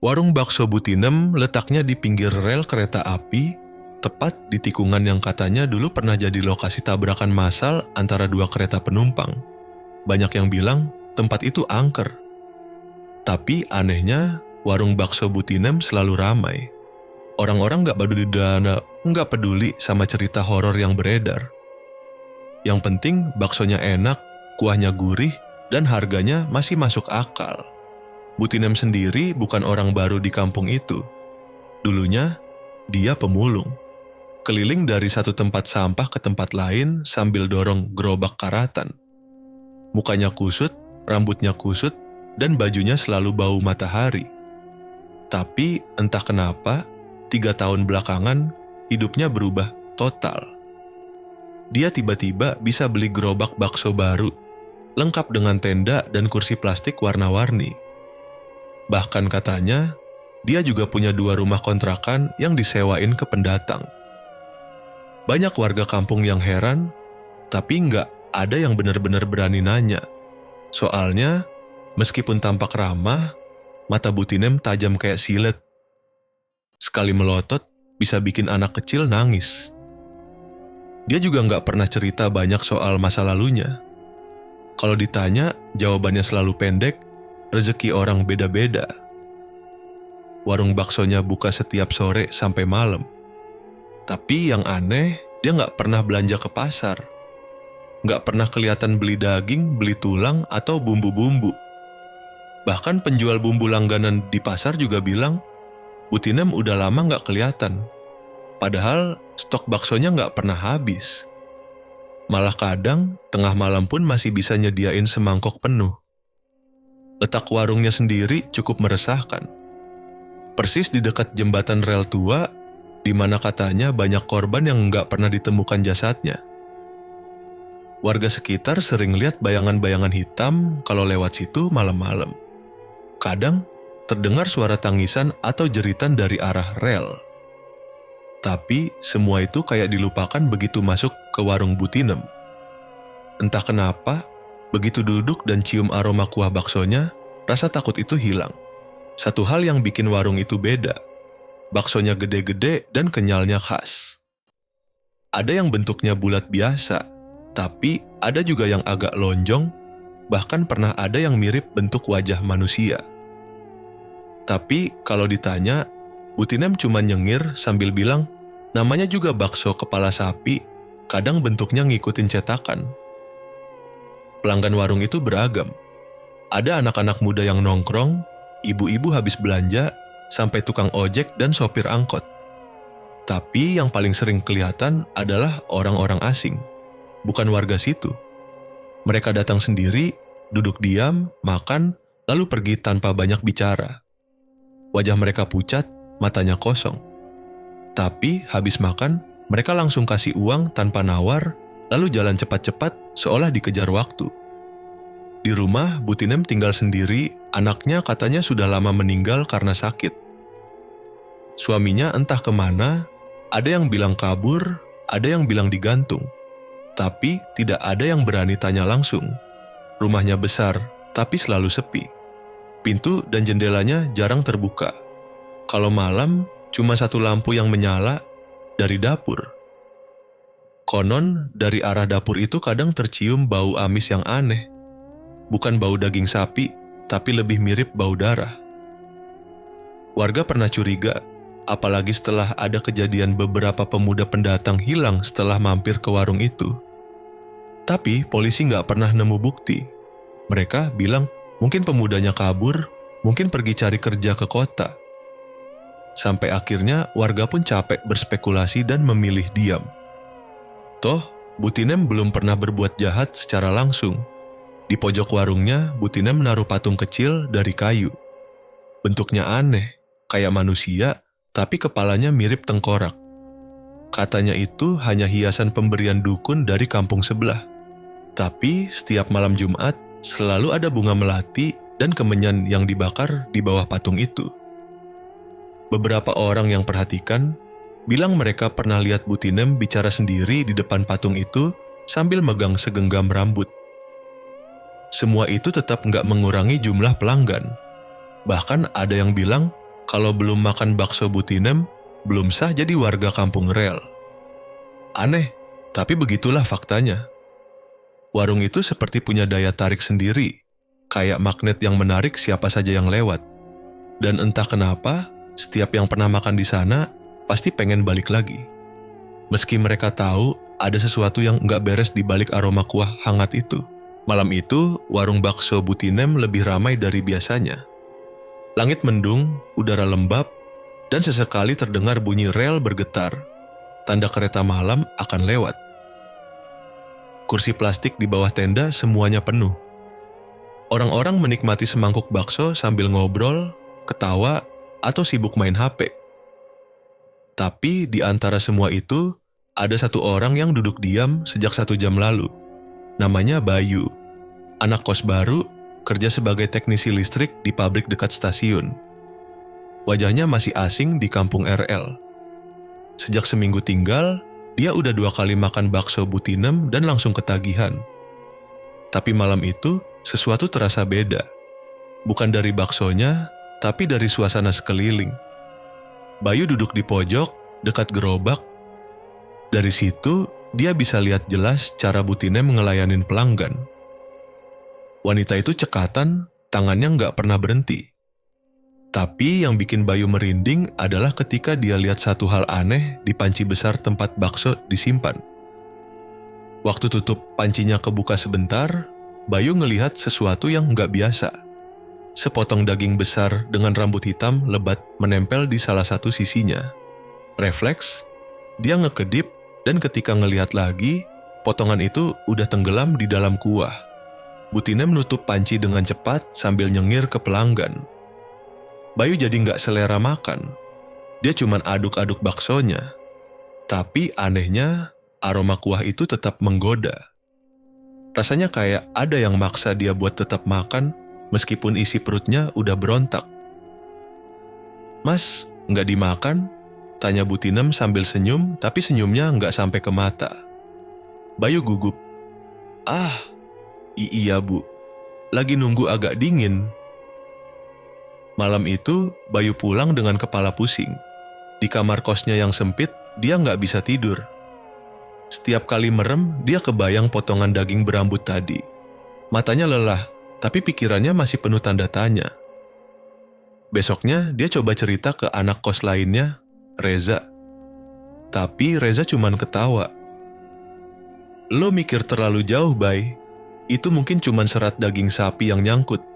Warung bakso Butinem letaknya di pinggir rel kereta api, tepat di tikungan yang katanya dulu pernah jadi lokasi tabrakan massal antara dua kereta penumpang. Banyak yang bilang tempat itu angker. Tapi anehnya, warung bakso Butinem selalu ramai. Orang-orang nggak peduli sama cerita horor yang beredar. Yang penting baksonya enak, kuahnya gurih, dan harganya masih masuk akal. Butinem sendiri bukan orang baru di kampung itu. Dulunya, dia pemulung. Keliling dari satu tempat sampah ke tempat lain sambil dorong gerobak karatan. Mukanya kusut, rambutnya kusut, dan bajunya selalu bau matahari. Tapi entah kenapa, 3 tahun belakangan, hidupnya berubah total. Dia tiba-tiba bisa beli gerobak bakso baru, lengkap dengan tenda dan kursi plastik warna-warni. Bahkan katanya, dia juga punya 2 rumah kontrakan yang disewain ke pendatang. Banyak warga kampung yang heran, tapi nggak ada yang benar-benar berani nanya. Soalnya, meskipun tampak ramah, mata Butinem tajam kayak silet. Sekali melotot, bisa bikin anak kecil nangis. Dia juga nggak pernah cerita banyak soal masa lalunya. Kalau ditanya, jawabannya selalu pendek, rezeki orang beda-beda. Warung baksonya buka setiap sore sampai malam. Tapi yang aneh, dia nggak pernah belanja ke pasar. Nggak pernah kelihatan beli daging, beli tulang, atau bumbu-bumbu. Bahkan penjual bumbu langganan di pasar juga bilang, Butinem udah lama nggak kelihatan. Padahal stok baksonya nggak pernah habis. Malah kadang, tengah malam pun masih bisa nyediain semangkok penuh. Letak warungnya sendiri cukup meresahkan. Persis di dekat jembatan rel tua, di mana katanya banyak korban yang nggak pernah ditemukan jasadnya. Warga sekitar sering lihat bayangan-bayangan hitam kalau lewat situ malam-malam. Kadang terdengar suara tangisan atau jeritan dari arah rel. Tapi semua itu kayak dilupakan begitu masuk ke warung Butinem. Entah kenapa, begitu duduk dan cium aroma kuah baksonya, rasa takut itu hilang. Satu hal yang bikin warung itu beda. Baksonya gede-gede dan kenyalnya khas. Ada yang bentuknya bulat biasa, tapi ada juga yang agak lonjong, bahkan pernah ada yang mirip bentuk wajah manusia. Tapi kalau ditanya, Butinem cuma nyengir sambil bilang, namanya juga bakso kepala sapi, kadang bentuknya ngikutin cetakan. Pelanggan warung itu beragam. Ada anak-anak muda yang nongkrong, ibu-ibu habis belanja, sampai tukang ojek dan sopir angkot. Tapi yang paling sering kelihatan adalah orang-orang asing, bukan warga situ. Mereka datang sendiri, duduk diam, makan, lalu pergi tanpa banyak bicara. Wajah mereka pucat, matanya kosong. Tapi habis makan, mereka langsung kasih uang tanpa nawar, lalu jalan cepat-cepat seolah dikejar waktu. Di rumah, Butinem tinggal sendiri, anaknya katanya sudah lama meninggal karena sakit. Suaminya entah kemana, ada yang bilang kabur, ada yang bilang digantung. Tapi tidak ada yang berani tanya langsung. Rumahnya besar, tapi selalu sepi. Pintu dan jendelanya jarang terbuka. Kalau malam, cuma satu lampu yang menyala dari dapur. Konon, dari arah dapur itu kadang tercium bau amis yang aneh. Bukan bau daging sapi, tapi lebih mirip bau darah. Warga pernah curiga, apalagi setelah ada kejadian beberapa pemuda pendatang hilang setelah mampir ke warung itu. Tapi polisi nggak pernah nemu bukti. Mereka bilang mungkin pemudanya kabur, mungkin pergi cari kerja ke kota. Sampai akhirnya warga pun capek berspekulasi dan memilih diam. Toh, Butinem belum pernah berbuat jahat secara langsung. Di pojok warungnya, Butinem menaruh patung kecil dari kayu. Bentuknya aneh, kayak manusia, tapi kepalanya mirip tengkorak. Katanya itu hanya hiasan pemberian dukun dari kampung sebelah. Tapi setiap malam Jumat, selalu ada bunga melati dan kemenyan yang dibakar di bawah patung itu. Beberapa orang yang perhatikan, bilang mereka pernah lihat Butinem bicara sendiri di depan patung itu sambil megang segenggam rambut. Semua itu tetap nggak mengurangi jumlah pelanggan. Bahkan ada yang bilang Kalau belum makan bakso Butinem, belum sah jadi warga kampung rel. Aneh, tapi begitulah faktanya. Warung itu seperti punya daya tarik sendiri, kayak magnet yang menarik siapa saja yang lewat. Dan entah kenapa, setiap yang pernah makan di sana pasti pengen balik lagi. Meski mereka tahu ada sesuatu yang nggak beres di balik aroma kuah hangat itu. Malam itu, warung bakso Butinem lebih ramai dari biasanya. Langit mendung, udara lembab, dan sesekali terdengar bunyi rel bergetar. Tanda kereta malam akan lewat. Kursi plastik di bawah tenda semuanya penuh. Orang-orang menikmati semangkuk bakso sambil ngobrol, ketawa, atau sibuk main HP. Tapi di antara semua itu, ada satu orang yang duduk diam sejak 1 jam lalu. Namanya Bayu, anak kos baru, kerja sebagai teknisi listrik di pabrik dekat stasiun. Wajahnya masih asing di kampung RL. Sejak seminggu tinggal, dia udah 2 kali makan bakso Butinem dan langsung ketagihan. Tapi malam itu, sesuatu terasa beda. Bukan dari baksonya, tapi dari suasana sekeliling. Bayu duduk di pojok, dekat gerobak. Dari situ, dia bisa lihat jelas cara Butinem ngelayanin pelanggan. Wanita itu cekatan, tangannya nggak pernah berhenti. Tapi yang bikin Bayu merinding adalah ketika dia lihat satu hal aneh di panci besar tempat bakso disimpan. Waktu tutup pancinya kebuka sebentar, Bayu ngelihat sesuatu yang nggak biasa. Sepotong daging besar dengan rambut hitam lebat menempel di salah satu sisinya. Refleks, dia ngekedip dan ketika ngelihat lagi, potongan itu udah tenggelam di dalam kuah. Butinem menutup panci dengan cepat sambil nyengir ke pelanggan. Bayu jadi nggak selera makan. Dia cuman aduk-aduk baksonya. Tapi anehnya, aroma kuah itu tetap menggoda. Rasanya kayak ada yang maksa dia buat tetap makan meskipun isi perutnya udah berontak. "Mas, nggak dimakan?" tanya Butinem sambil senyum, tapi senyumnya nggak sampai ke mata. Bayu gugup. "Ah, iya bu, lagi nunggu agak dingin." Malam itu, Bayu pulang dengan kepala pusing. Di kamar kosnya yang sempit, dia nggak bisa tidur. Setiap kali merem, dia kebayang potongan daging berambut tadi. Matanya lelah, tapi pikirannya masih penuh tanda tanya. Besoknya, dia coba cerita ke anak kos lainnya, Reza. Tapi Reza cuman ketawa. "Lo mikir terlalu jauh, Bay. Itu mungkin cuman serat daging sapi yang nyangkut.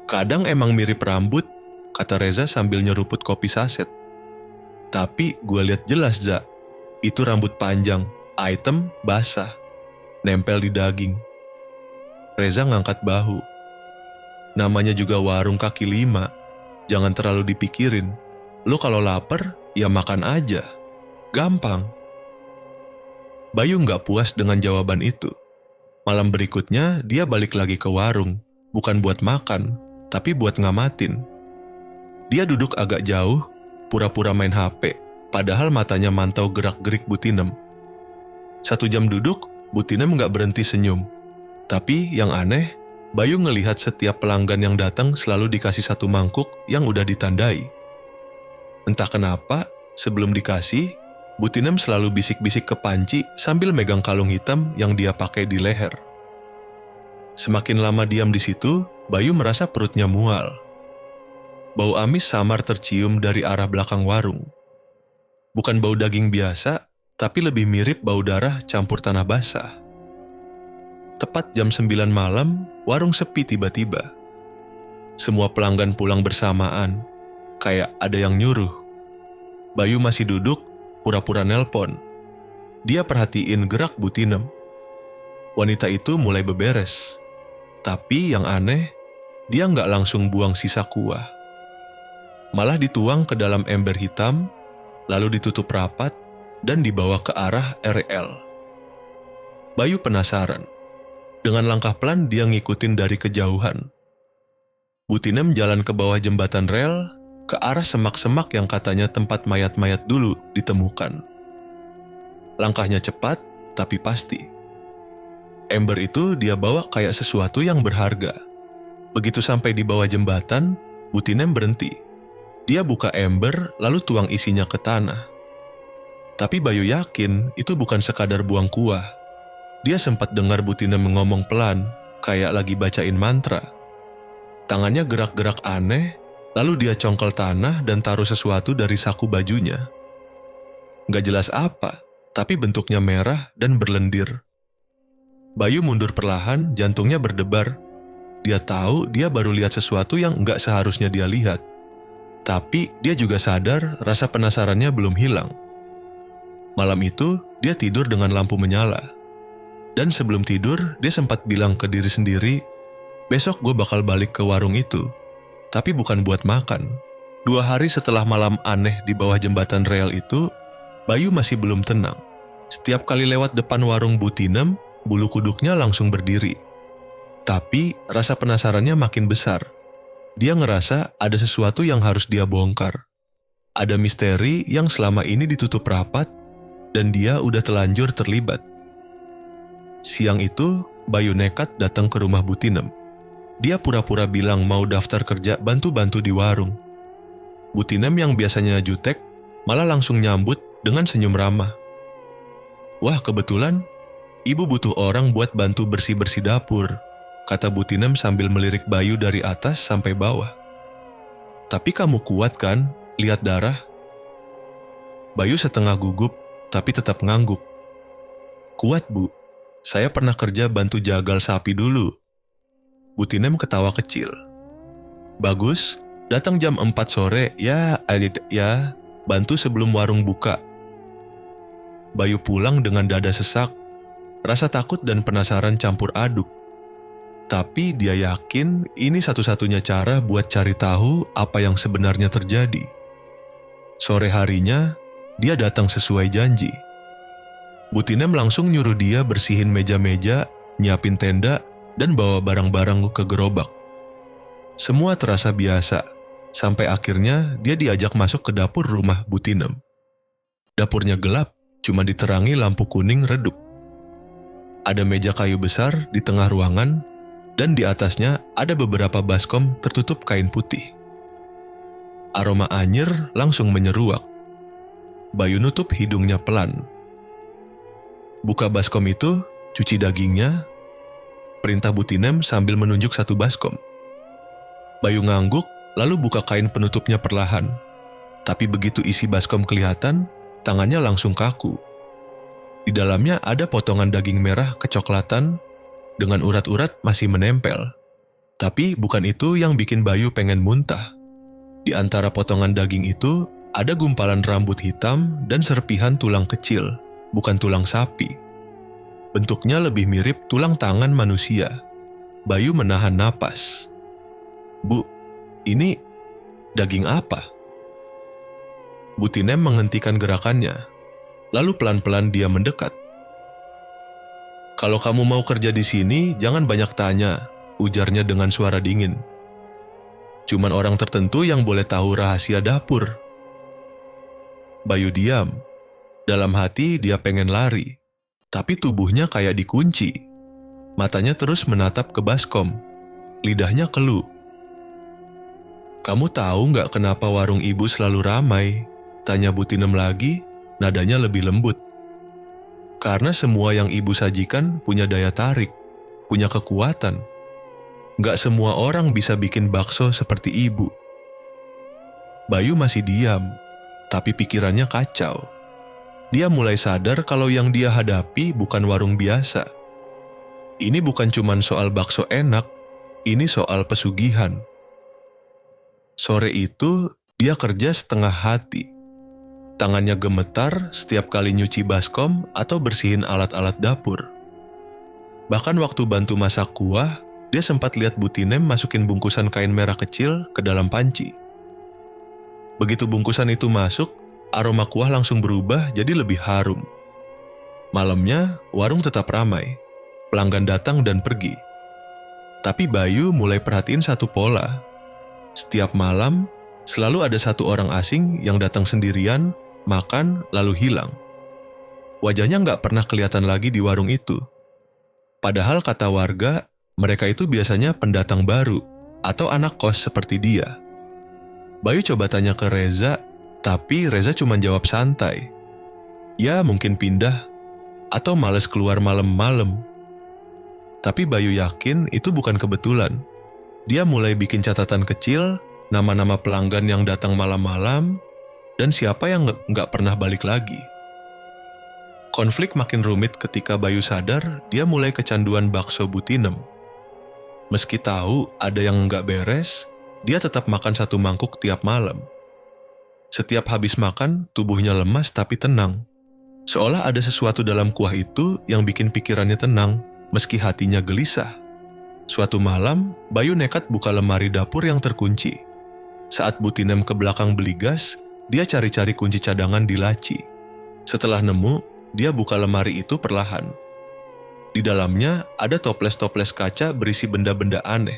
Kadang emang mirip rambut," kata Reza sambil nyeruput kopi saset. "Tapi gue lihat jelas, Za. Itu rambut panjang, item, basah, nempel di daging." Reza ngangkat bahu. "Namanya juga warung kaki 5. Jangan terlalu dipikirin. Lo kalau lapar, ya makan aja. Gampang." Bayu nggak puas dengan jawaban itu. Malam berikutnya, dia balik lagi ke warung. Bukan buat makan, tapi buat ngamatin. Dia duduk agak jauh, pura-pura main HP, padahal matanya mantau gerak-gerik Butinem. 1 jam duduk, Butinem nggak berhenti senyum. Tapi yang aneh, Bayu ngelihat setiap pelanggan yang datang selalu dikasih 1 mangkuk yang udah ditandai. Entah kenapa, sebelum dikasih, Butinem selalu bisik-bisik ke panci sambil megang kalung hitam yang dia pakai di leher. Semakin lama diam di situ, Bayu merasa perutnya mual. Bau amis samar tercium dari arah belakang warung. Bukan bau daging biasa, tapi lebih mirip bau darah campur tanah basah. Tepat jam 9 malam, warung sepi tiba-tiba. Semua pelanggan pulang bersamaan, kayak ada yang nyuruh. Bayu masih duduk, pura-pura nelpon. Dia perhatiin gerak Butinem. Wanita itu mulai beberes. Tapi yang aneh, dia nggak langsung buang sisa kuah. Malah dituang ke dalam ember hitam, lalu ditutup rapat, dan dibawa ke arah RL. Bayu penasaran. Dengan langkah pelan dia ngikutin dari kejauhan. Butinem jalan ke bawah jembatan rel, ke arah semak-semak yang katanya tempat mayat-mayat dulu ditemukan. Langkahnya cepat, tapi pasti. Ember itu dia bawa kayak sesuatu yang berharga. Begitu sampai di bawah jembatan, Butinem berhenti. Dia buka ember lalu tuang isinya ke tanah. Tapi Bayu yakin itu bukan sekadar buang kuah. Dia sempat dengar Bu Tinem ngomong pelan, kayak lagi bacain mantra. Tangannya gerak-gerak aneh, lalu dia congkel tanah dan taruh sesuatu dari saku bajunya. Gak jelas apa, tapi bentuknya merah dan berlendir. Bayu mundur perlahan, jantungnya berdebar. Dia tahu dia baru lihat sesuatu yang gak seharusnya dia lihat. Tapi dia juga sadar rasa penasarannya belum hilang. Malam itu, dia tidur dengan lampu menyala. Dan sebelum tidur, dia sempat bilang ke diri sendiri, besok gue bakal balik ke warung itu. Tapi bukan buat makan. 2 hari setelah malam aneh di bawah jembatan rel itu, Bayu masih belum tenang. Setiap kali lewat depan warung Bu Tinem, bulu kuduknya langsung berdiri. Tapi rasa penasarannya makin besar. Dia ngerasa ada sesuatu yang harus dia bongkar. Ada misteri yang selama ini ditutup rapat, dan dia udah telanjur terlibat. Siang itu, Bayu nekat datang ke rumah Bu Tinem. Dia pura-pura bilang mau daftar kerja bantu-bantu di warung. Bu Tinem yang biasanya jutek, malah langsung nyambut dengan senyum ramah. Wah, kebetulan, ibu butuh orang buat bantu bersih-bersih dapur, kata Bu Tinem sambil melirik Bayu dari atas sampai bawah. Tapi kamu kuat kan, lihat darah? Bayu setengah gugup, tapi tetap ngangguk. Kuat, Bu. Saya pernah kerja bantu jagal sapi dulu. Bu Tinem ketawa kecil. Bagus, datang jam 4 sore, ya, bantu sebelum warung buka. Bayu pulang dengan dada sesak, rasa takut dan penasaran campur aduk. Tapi dia yakin ini satu-satunya cara buat cari tahu apa yang sebenarnya terjadi. Sore harinya, dia datang sesuai janji. Bu Tinem langsung nyuruh dia bersihin meja-meja, nyiapin tenda, dan bawa barang-barang ke gerobak. Semua terasa biasa, sampai akhirnya dia diajak masuk ke dapur rumah Bu Tinem. Dapurnya gelap, cuma diterangi lampu kuning redup. Ada meja kayu besar di tengah ruangan, dan di atasnya ada beberapa baskom tertutup kain putih. Aroma anyir langsung menyeruak. Bayu nutup hidungnya pelan. Buka baskom itu, cuci dagingnya, perintah Bu Tinem sambil menunjuk satu baskom. Bayu ngangguk, lalu buka kain penutupnya perlahan. Tapi begitu isi baskom kelihatan, tangannya langsung kaku. Di dalamnya ada potongan daging merah kecoklatan dengan urat-urat masih menempel. Tapi bukan itu yang bikin Bayu pengen muntah. Di antara potongan daging itu, ada gumpalan rambut hitam dan serpihan tulang kecil, bukan tulang sapi. Bentuknya lebih mirip tulang tangan manusia. Bayu menahan napas. Bu, ini daging apa? Bu Tinem menghentikan gerakannya, lalu pelan-pelan dia mendekat. Kalau kamu mau kerja di sini, jangan banyak tanya, ujarnya dengan suara dingin. Cuman orang tertentu yang boleh tahu rahasia dapur. Bayu diam. Dalam hati dia pengen lari, tapi tubuhnya kayak dikunci. Matanya terus menatap ke baskom. Lidahnya keluh. Kamu tahu nggak kenapa warung ibu selalu ramai? Tanya Bu Tinem lagi, nadanya lebih lembut. Karena semua yang ibu sajikan punya daya tarik, punya kekuatan. Nggak semua orang bisa bikin bakso seperti ibu. Bayu masih diam, tapi pikirannya kacau. Dia mulai sadar kalau yang dia hadapi bukan warung biasa. Ini bukan cuma soal bakso enak, ini soal pesugihan. Sore itu, dia kerja setengah hati. Tangannya gemetar setiap kali nyuci baskom atau bersihin alat-alat dapur. Bahkan waktu bantu masak kuah, dia sempat lihat Bu Tinem masukin bungkusan kain merah kecil ke dalam panci. Begitu bungkusan itu masuk, aroma kuah langsung berubah jadi lebih harum. Malamnya, warung tetap ramai. Pelanggan datang dan pergi. Tapi Bayu mulai perhatiin satu pola. Setiap malam, selalu ada satu orang asing yang datang sendirian, makan, lalu hilang. Wajahnya nggak pernah kelihatan lagi di warung itu. Padahal kata warga, mereka itu biasanya pendatang baru atau anak kos seperti dia. Bayu coba tanya ke Reza, tapi Reza cuma jawab santai. Ya mungkin pindah, atau males keluar malam-malam. Tapi Bayu yakin itu bukan kebetulan. Dia mulai bikin catatan kecil, nama-nama pelanggan yang datang malam-malam, dan siapa yang nggak pernah balik lagi. Konflik makin rumit ketika Bayu sadar dia mulai kecanduan bakso Butinem. Meski tahu ada yang nggak beres, dia tetap makan satu mangkuk tiap malam. Setiap habis makan, tubuhnya lemas tapi tenang. Seolah ada sesuatu dalam kuah itu yang bikin pikirannya tenang, meski hatinya gelisah. Suatu malam, Bayu nekat buka lemari dapur yang terkunci. Saat Butinem ke belakang beli gas, dia cari-cari kunci cadangan di laci. Setelah nemu, dia buka lemari itu perlahan. Di dalamnya ada toples-toples kaca berisi benda-benda aneh.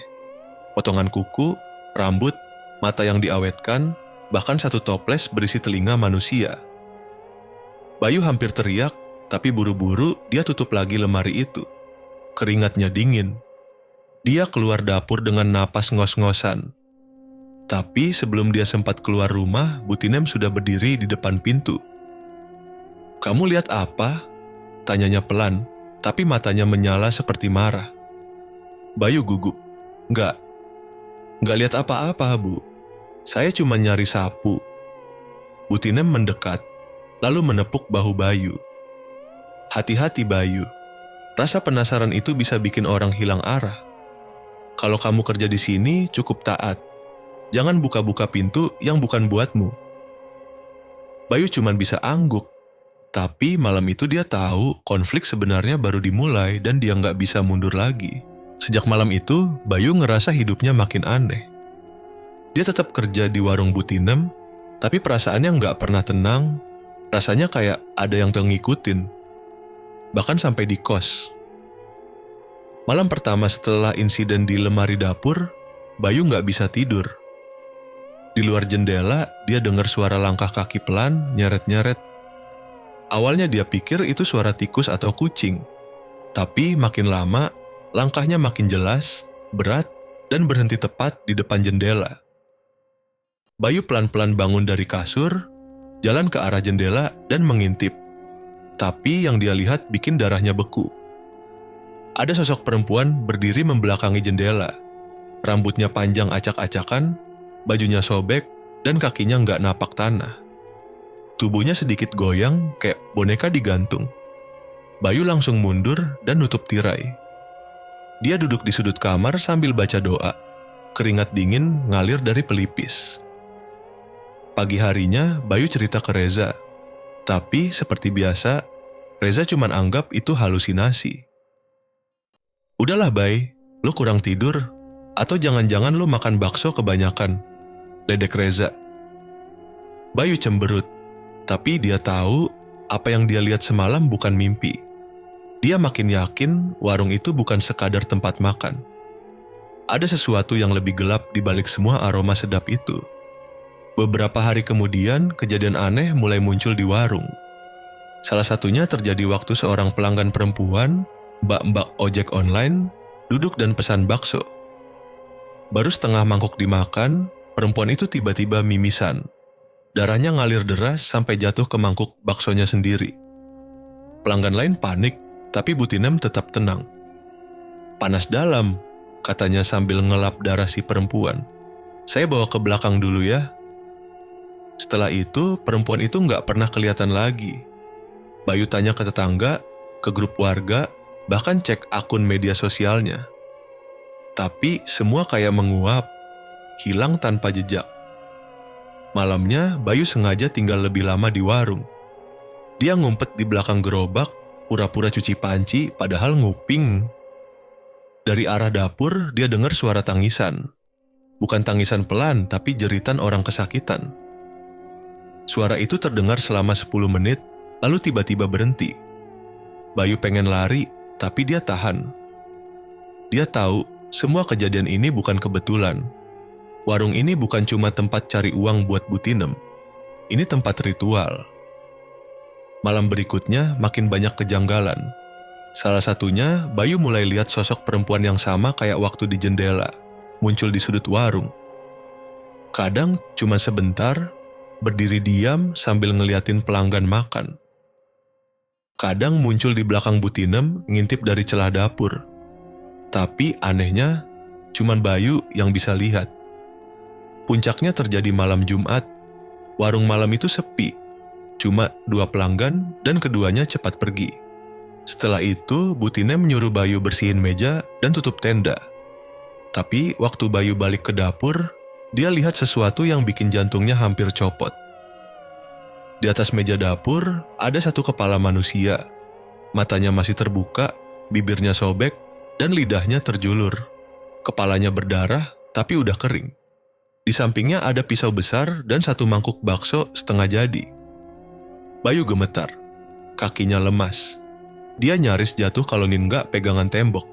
Potongan kuku, rambut, mata yang diawetkan, bahkan satu toples berisi telinga manusia. Bayu hampir teriak, tapi buru-buru dia tutup lagi lemari itu. Keringatnya dingin. Dia keluar dapur dengan napas ngos-ngosan. Tapi sebelum dia sempat keluar rumah, Butinem sudah berdiri di depan pintu. "Kamu lihat apa?" tanyanya pelan, tapi matanya menyala seperti marah. Bayu gugup. Enggak lihat apa-apa, Bu. Saya cuma nyari sapu." Butinem mendekat, lalu menepuk bahu Bayu. "Hati-hati, Bayu. Rasa penasaran itu bisa bikin orang hilang arah. Kalau kamu kerja di sini, cukup taat. Jangan buka-buka pintu yang bukan buatmu." Bayu cuma bisa angguk. Tapi malam itu dia tahu konflik sebenarnya baru dimulai dan dia nggak bisa mundur lagi. Sejak malam itu, Bayu ngerasa hidupnya makin aneh. Dia tetap kerja di warung Butinem, tapi perasaannya nggak pernah tenang. Rasanya kayak ada yang ngikutin. Bahkan sampai di kos. Malam pertama setelah insiden di lemari dapur, Bayu nggak bisa tidur. Di luar jendela, dia dengar suara langkah kaki pelan, nyeret-nyeret. Awalnya dia pikir itu suara tikus atau kucing. Tapi makin lama, langkahnya makin jelas, berat, dan berhenti tepat di depan jendela. Bayu pelan-pelan bangun dari kasur, jalan ke arah jendela dan mengintip. Tapi yang dia lihat bikin darahnya beku. Ada sosok perempuan berdiri membelakangi jendela. Rambutnya panjang acak-acakan, bajunya sobek, dan kakinya nggak napak tanah. Tubuhnya sedikit goyang kayak boneka digantung. Bayu langsung mundur dan nutup tirai. Dia duduk di sudut kamar sambil baca doa. Keringat dingin ngalir dari pelipis. Pagi harinya, Bayu cerita ke Reza. Tapi seperti biasa, Reza cuma anggap itu halusinasi. "Udahlah, Bay, lu kurang tidur. Atau jangan-jangan lu makan bakso kebanyakan," ledek Reza. Bayu cemberut, tapi dia tahu apa yang dia lihat semalam bukan mimpi. Dia makin yakin warung itu bukan sekadar tempat makan. Ada sesuatu yang lebih gelap di balik semua aroma sedap itu. Beberapa hari kemudian, kejadian aneh mulai muncul di warung. Salah satunya terjadi waktu seorang pelanggan perempuan, mbak-mbak ojek online, duduk dan pesan bakso. Baru setengah mangkok dimakan, perempuan itu tiba-tiba mimisan. Darahnya ngalir deras sampai jatuh ke mangkuk baksonya sendiri. Pelanggan lain panik, tapi Butinem tetap tenang. "Panas dalam," katanya sambil ngelap darah si perempuan. "Saya bawa ke belakang dulu ya." Setelah itu, perempuan itu nggak pernah kelihatan lagi. Bayu tanya ke tetangga, ke grup warga, bahkan cek akun media sosialnya. Tapi semua kayak menguap, hilang tanpa jejak. Malamnya, Bayu sengaja tinggal lebih lama di warung. Dia ngumpet di belakang gerobak, pura-pura cuci panci, padahal nguping. Dari arah dapur, dia dengar suara tangisan. Bukan tangisan pelan, tapi jeritan orang kesakitan. Suara itu terdengar selama 10 menit, lalu tiba-tiba berhenti. Bayu pengen lari, tapi dia tahan. Dia tahu semua kejadian ini bukan kebetulan. Warung ini bukan cuma tempat cari uang buat Butinem. Ini tempat ritual. Malam berikutnya makin banyak kejanggalan. Salah satunya, Bayu mulai lihat sosok perempuan yang sama kayak waktu di jendela, muncul di sudut warung. Kadang cuma sebentar, berdiri diam sambil ngeliatin pelanggan makan. Kadang muncul di belakang Bu Tinem ngintip dari celah dapur. Tapi anehnya, cuman Bayu yang bisa lihat. Puncaknya terjadi malam Jumat. Warung malam itu sepi. Cuma 2 pelanggan dan keduanya cepat pergi. Setelah itu, Bu Tinem menyuruh Bayu bersihin meja dan tutup tenda. Tapi waktu Bayu balik ke dapur, dia lihat sesuatu yang bikin jantungnya hampir copot. Di atas meja dapur ada satu kepala manusia. Matanya masih terbuka, bibirnya sobek, dan lidahnya terjulur. Kepalanya berdarah, tapi udah kering. Di sampingnya ada pisau besar dan satu mangkuk bakso setengah jadi. Bayu gemetar. Kakinya lemas. Dia nyaris jatuh kalau nggak pegangan tembok.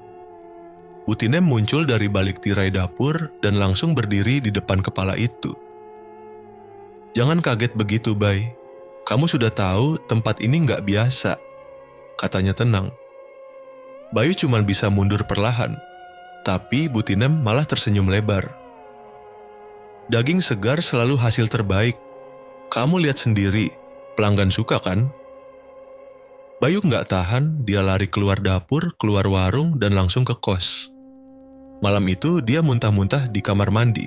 Bu Tinem muncul dari balik tirai dapur dan langsung berdiri di depan kepala itu. "Jangan kaget begitu, Bay. Kamu sudah tahu tempat ini nggak biasa," katanya tenang. Bayu cuma bisa mundur perlahan, tapi Bu Tinem malah tersenyum lebar. "Daging segar selalu hasil terbaik. Kamu lihat sendiri, pelanggan suka kan?" Bayu nggak tahan, dia lari keluar dapur, keluar warung, dan langsung ke kos. Malam itu dia muntah-muntah di kamar mandi.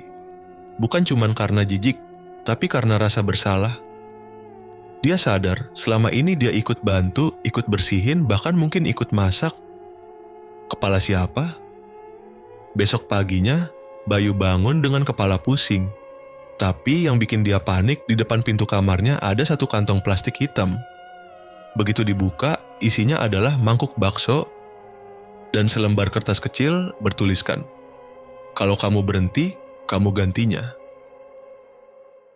Bukan cuman karena jijik, tapi karena rasa bersalah. Dia sadar selama ini dia ikut bantu, ikut bersihin, bahkan mungkin ikut masak. Kepala siapa? Besok paginya, Bayu bangun dengan kepala pusing. Tapi yang bikin dia panik, di depan pintu kamarnya ada satu kantong plastik hitam. Begitu dibuka, isinya adalah mangkuk bakso dan selembar kertas kecil bertuliskan, "Kalau kamu berhenti, kamu gantinya."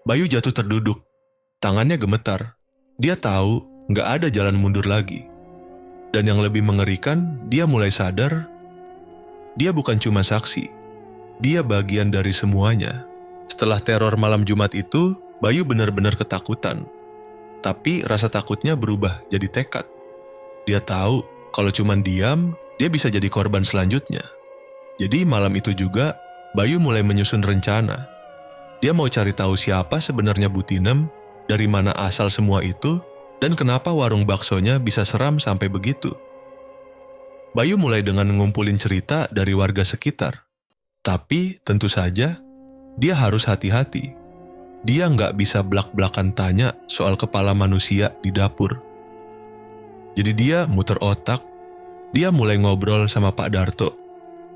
Bayu jatuh terduduk. Tangannya gemetar. Dia tahu nggak ada jalan mundur lagi. Dan yang lebih mengerikan, dia mulai sadar, dia bukan cuma saksi. Dia bagian dari semuanya. Setelah teror malam Jumat itu, Bayu benar-benar ketakutan. Tapi rasa takutnya berubah jadi tekad. Dia tahu kalau cuma diam, dia bisa jadi korban selanjutnya. Jadi malam itu juga, Bayu mulai menyusun rencana. Dia mau cari tahu siapa sebenarnya Bu Tinem, dari mana asal semua itu, dan kenapa warung baksonya bisa seram sampai begitu. Bayu mulai dengan ngumpulin cerita dari warga sekitar. Tapi tentu saja, dia harus hati-hati. Dia nggak bisa blak-blakan tanya soal kepala manusia di dapur. Jadi dia muter otak. Dia mulai ngobrol sama Pak Darto,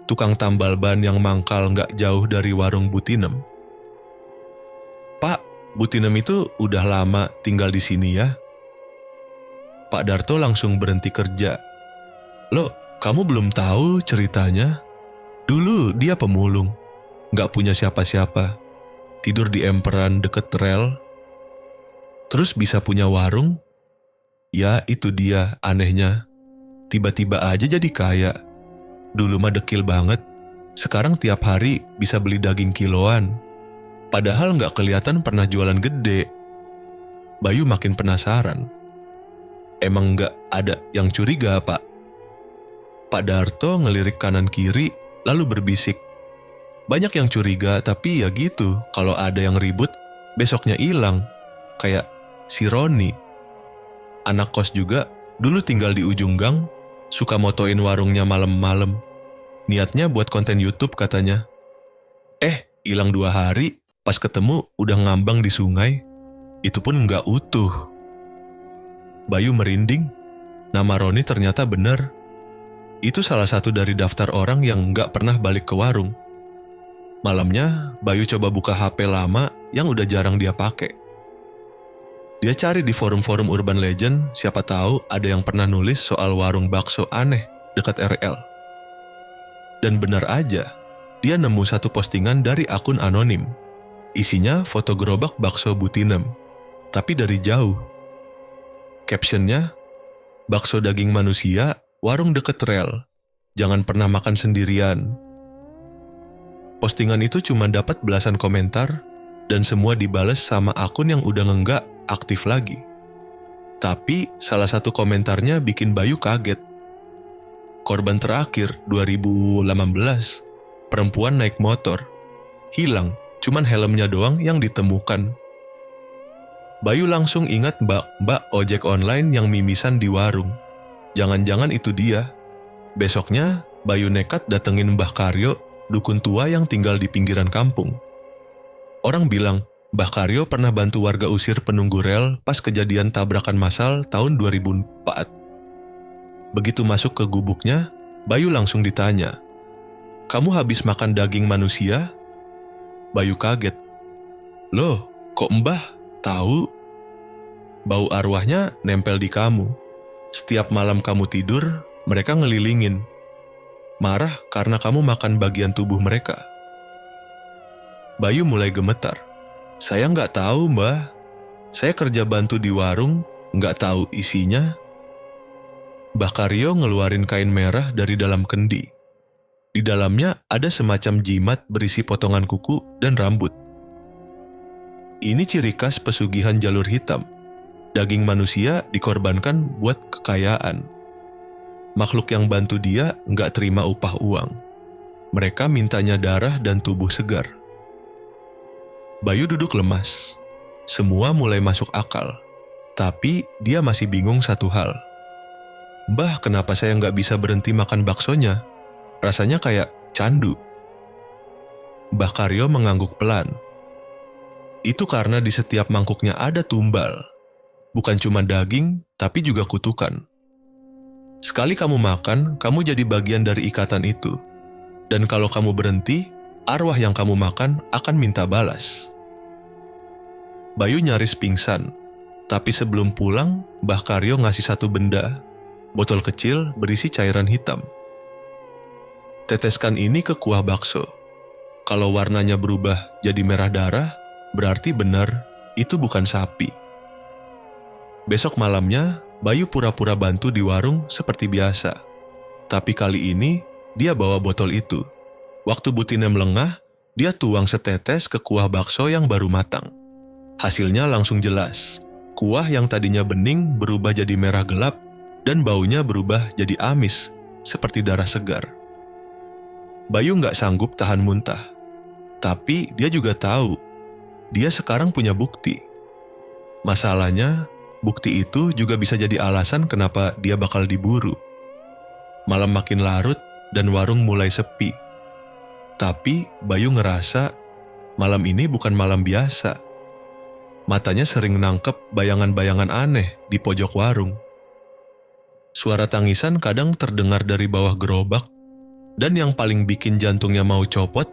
tukang tambal ban yang mangkal nggak jauh dari warung Bu Tinem. "Pak, Bu Tinem itu udah lama tinggal di sini ya?" Pak Darto langsung berhenti kerja. "Loh, kamu belum tahu ceritanya? Dulu dia pemulung, nggak punya siapa-siapa, tidur di emperan deket rel, terus bisa punya warung? Ya itu dia anehnya. Tiba-tiba aja jadi kaya. Dulu mah dekil banget. Sekarang tiap hari bisa beli daging kiloan. Padahal nggak kelihatan pernah jualan gede." Bayu makin penasaran. "Emang nggak ada yang curiga, Pak?" Pak Darto ngelirik kanan kiri lalu berbisik, "Banyak yang curiga, tapi ya gitu. Kalau ada yang ribut, besoknya hilang. Kayak si Roni. Anak kos juga, dulu tinggal di ujung gang, suka motoin warungnya malam-malam. Niatnya buat konten YouTube katanya. Hilang 2 hari, pas ketemu udah ngambang di sungai. Itu pun nggak utuh." Bayu merinding. Nama Roni ternyata benar. Itu salah satu dari daftar orang yang nggak pernah balik ke warung. Malamnya, Bayu coba buka HP lama yang udah jarang dia pakai. Dia cari di forum-forum urban legend, siapa tahu ada yang pernah nulis soal warung bakso aneh dekat RL. Dan benar aja, dia nemu satu postingan dari akun anonim. Isinya foto gerobak bakso Bu Tinem, tapi dari jauh. Captionnya, "Bakso daging manusia, warung deket rel. Jangan pernah makan sendirian." Postingan itu cuma dapat belasan komentar, dan semua dibales sama akun yang udah nggak aktif lagi. Tapi salah satu komentarnya bikin Bayu kaget. Korban terakhir 2018, perempuan naik motor, hilang cuman helmnya doang yang ditemukan. Bayu langsung ingat mbak ojek online yang mimisan di warung. Jangan-jangan itu dia. Besoknya, Bayu nekat datengin Mbah Karyo, dukun tua yang tinggal di pinggiran kampung. Orang bilang, Mbah Karyo pernah bantu warga usir penunggu rel pas kejadian tabrakan massal tahun 2004. Begitu masuk ke gubuknya, Bayu langsung ditanya, "Kamu habis makan daging manusia?" Bayu kaget. "Loh, kok Mbah tahu? Bau arwahnya nempel di kamu. Setiap malam kamu tidur, mereka ngelilingin. Marah karena kamu makan bagian tubuh mereka." Bayu mulai gemetar. "Saya nggak tahu, Mbah. Saya kerja bantu di warung, nggak tahu isinya." Mbah Karyo ngeluarin kain merah dari dalam kendi. Di dalamnya ada semacam jimat berisi potongan kuku dan rambut. Ini ciri khas pesugihan jalur hitam. Daging manusia dikorbankan buat kekayaan. Makhluk yang bantu dia nggak terima upah uang. Mereka mintanya darah dan tubuh segar. Bayu duduk lemas. Semua mulai masuk akal. Tapi dia masih bingung satu hal. "Mbah, kenapa saya nggak bisa berhenti makan baksonya? Rasanya kayak candu." Mbah Karyo mengangguk pelan. "Itu karena di setiap mangkuknya ada tumbal. Bukan cuma daging, tapi juga kutukan. Sekali kamu makan, kamu jadi bagian dari ikatan itu. Dan kalau kamu berhenti, arwah yang kamu makan akan minta balas." Bayu nyaris pingsan. Tapi sebelum pulang, Mbah Karyo ngasih satu benda. Botol kecil berisi cairan hitam. "Teteskan ini ke kuah bakso. Kalau warnanya berubah jadi merah darah, berarti benar itu bukan sapi." Besok malamnya, Bayu pura-pura bantu di warung seperti biasa. Tapi kali ini, dia bawa botol itu. Waktu Butine melengah, dia tuang setetes ke kuah bakso yang baru matang. Hasilnya langsung jelas. Kuah yang tadinya bening berubah jadi merah gelap, dan baunya berubah jadi amis, seperti darah segar. Bayu nggak sanggup tahan muntah. Tapi dia juga tahu, dia sekarang punya bukti. Masalahnya, bukti itu juga bisa jadi alasan kenapa dia bakal diburu. Malam makin larut dan warung mulai sepi. Tapi Bayu ngerasa malam ini bukan malam biasa. Matanya sering nangkep bayangan-bayangan aneh di pojok warung. Suara tangisan kadang terdengar dari bawah gerobak, dan yang paling bikin jantungnya mau copot,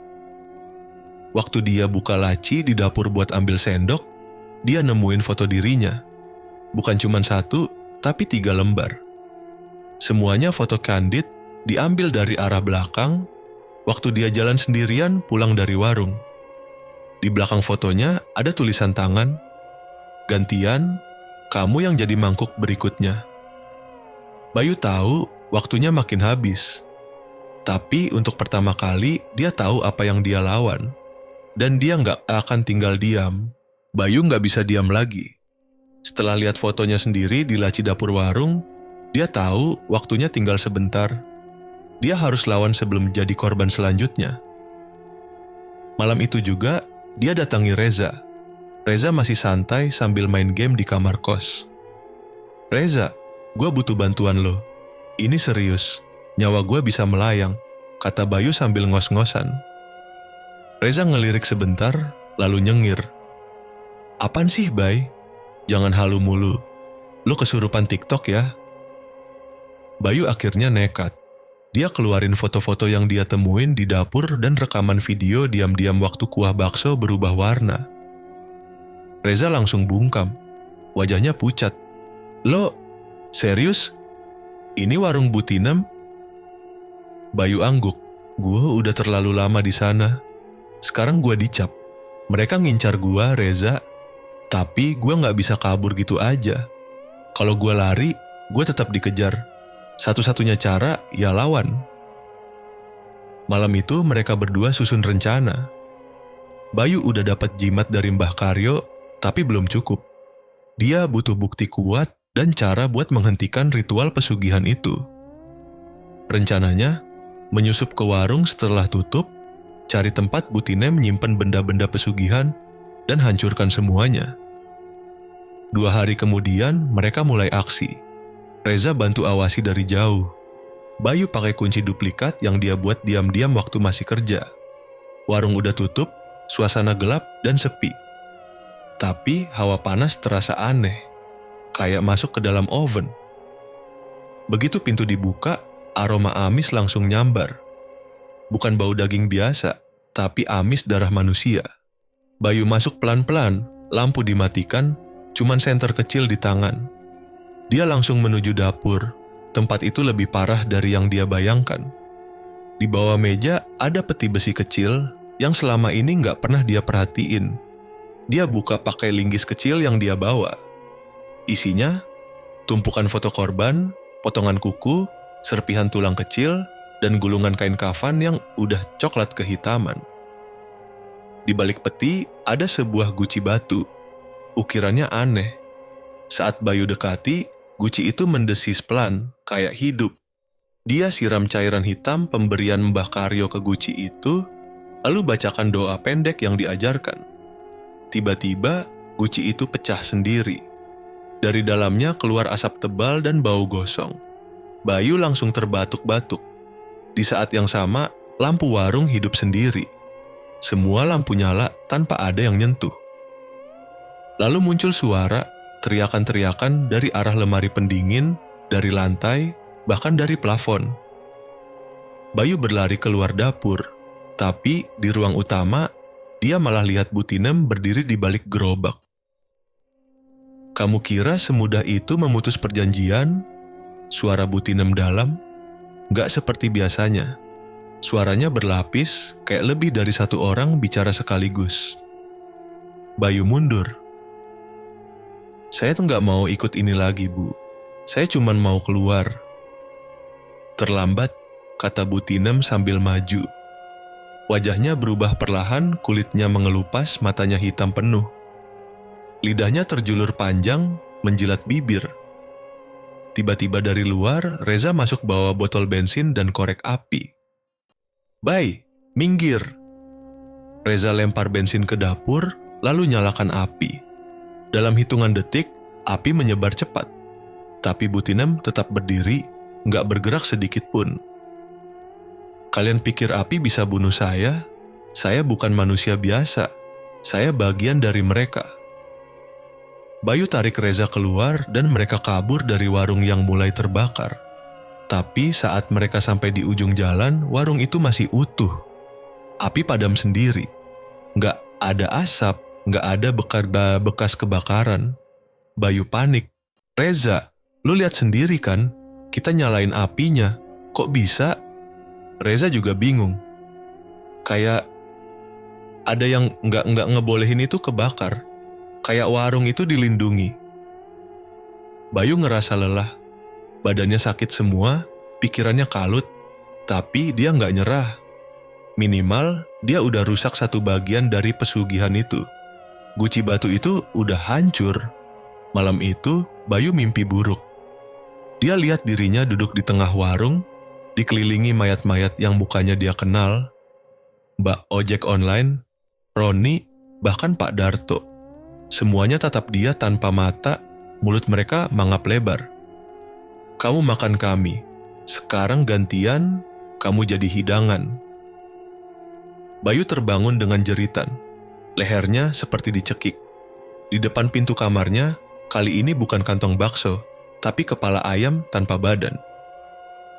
waktu dia buka laci di dapur buat ambil sendok, dia nemuin foto dirinya. Bukan cuma 1, tapi 3 lembar. Semuanya foto candid diambil dari arah belakang, waktu dia jalan sendirian pulang dari warung. Di belakang fotonya ada tulisan tangan, "Gantian, kamu yang jadi mangkuk berikutnya." Bayu tahu waktunya makin habis. Tapi untuk pertama kali dia tahu apa yang dia lawan. Dan dia nggak akan tinggal diam. Bayu nggak bisa diam lagi. Setelah lihat fotonya sendiri di laci dapur warung, dia tahu waktunya tinggal sebentar. Dia harus lawan sebelum jadi korban selanjutnya. Malam itu juga, dia datangi Reza. Reza masih santai sambil main game di kamar kos. "Reza, gue butuh bantuan lo. Ini serius, nyawa gue bisa melayang," kata Bayu sambil ngos-ngosan. Reza ngelirik sebentar, lalu nyengir. "Apaan sih, Bay? Jangan halu mulu. Lo kesurupan TikTok ya?" Bayu akhirnya nekat. Dia keluarin foto-foto yang dia temuin di dapur dan rekaman video diam-diam waktu kuah bakso berubah warna. Reza langsung bungkam. Wajahnya pucat. "Lo, serius? Ini warung Butinem?" Bayu angguk. "Gue udah terlalu lama di sana. Sekarang gue dicap. Mereka ngincar gue, Reza. Tapi gue gak bisa kabur gitu aja. Kalau gue lari, gue tetap dikejar. Satu-satunya cara, ya lawan." Malam itu mereka berdua susun rencana. Bayu udah dapat jimat dari Mbah Karyo, tapi belum cukup. Dia butuh bukti kuat dan cara buat menghentikan ritual pesugihan itu. Rencananya, menyusup ke warung setelah tutup, cari tempat Butinem menyimpan benda-benda pesugihan dan hancurkan semuanya. 2 hari kemudian mereka mulai aksi. Reza bantu awasi dari jauh. Bayu pakai kunci duplikat yang dia buat diam-diam waktu masih kerja. Warung udah tutup, suasana gelap dan sepi. Tapi hawa panas terasa aneh, kayak masuk ke dalam oven. Begitu pintu dibuka, aroma amis langsung nyambar. Bukan bau daging biasa, tapi amis darah manusia. Bayu masuk pelan-pelan, lampu dimatikan, cuman senter kecil di tangan. Dia langsung menuju dapur. Tempat itu lebih parah dari yang dia bayangkan. Di bawah meja ada peti besi kecil yang selama ini nggak pernah dia perhatiin. Dia buka pakai linggis kecil yang dia bawa. Isinya, tumpukan foto korban, potongan kuku, serpihan tulang kecil, dan gulungan kain kafan yang udah coklat kehitaman. Di balik peti ada sebuah guci batu. Ukirannya aneh. Saat Bayu dekati, guci itu mendesis pelan, kayak hidup. Dia siram cairan hitam pemberian Mbah Karyo ke guci itu, lalu bacakan doa pendek yang diajarkan. Tiba-tiba, guci itu pecah sendiri. Dari dalamnya keluar asap tebal dan bau gosong. Bayu langsung terbatuk-batuk. Di saat yang sama, lampu warung hidup sendiri. Semua lampu nyala tanpa ada yang nyentuh. Lalu muncul suara, teriakan-teriakan dari arah lemari pendingin, dari lantai, bahkan dari plafon. Bayu berlari keluar dapur, tapi di ruang utama, dia malah lihat Butinem berdiri di balik gerobak. Kamu kira semudah itu memutus perjanjian? Suara Butinem dalam, gak seperti biasanya. Suaranya berlapis, kayak lebih dari satu orang bicara sekaligus. Bayu mundur. Saya tuh gak mau ikut ini lagi, Bu. Saya cuman mau keluar. Terlambat, kata Butinem sambil maju. Wajahnya berubah perlahan, kulitnya mengelupas, matanya hitam penuh. Lidahnya terjulur panjang, menjilat bibir. Tiba-tiba dari luar, Reza masuk bawa botol bensin dan korek api. Bay, minggir. Reza lempar bensin ke dapur, lalu nyalakan api. Dalam hitungan detik, api menyebar cepat. Tapi Butinem tetap berdiri, nggak bergerak sedikit pun. Kalian pikir api bisa bunuh saya? Saya bukan manusia biasa. Saya bagian dari mereka. Bayu tarik Reza keluar dan mereka kabur dari warung yang mulai terbakar. Tapi saat mereka sampai di ujung jalan, warung itu masih utuh. Api padam sendiri. Nggak ada asap, nggak ada bekas kebakaran. Bayu panik. Reza, lu lihat sendiri kan? Kita nyalain apinya. Kok bisa? Reza juga bingung. Kayak ada yang nggak ngebolehin itu kebakar. Kayak warung itu dilindungi. Bayu ngerasa lelah. Badannya sakit semua, pikirannya kalut. Tapi dia nggak nyerah. Minimal, dia udah rusak satu bagian dari pesugihan itu. Guci batu itu udah hancur. Malam itu, Bayu mimpi buruk. Dia lihat dirinya duduk di tengah warung, dikelilingi mayat-mayat yang mukanya dia kenal. Mbak ojek online, Roni, bahkan Pak Darto. Semuanya tatap dia tanpa mata, mulut mereka mangap lebar. Kamu makan kami, sekarang gantian, kamu jadi hidangan. Bayu terbangun dengan jeritan. Lehernya seperti dicekik. Di depan pintu kamarnya, kali ini bukan kantong bakso, tapi kepala ayam tanpa badan.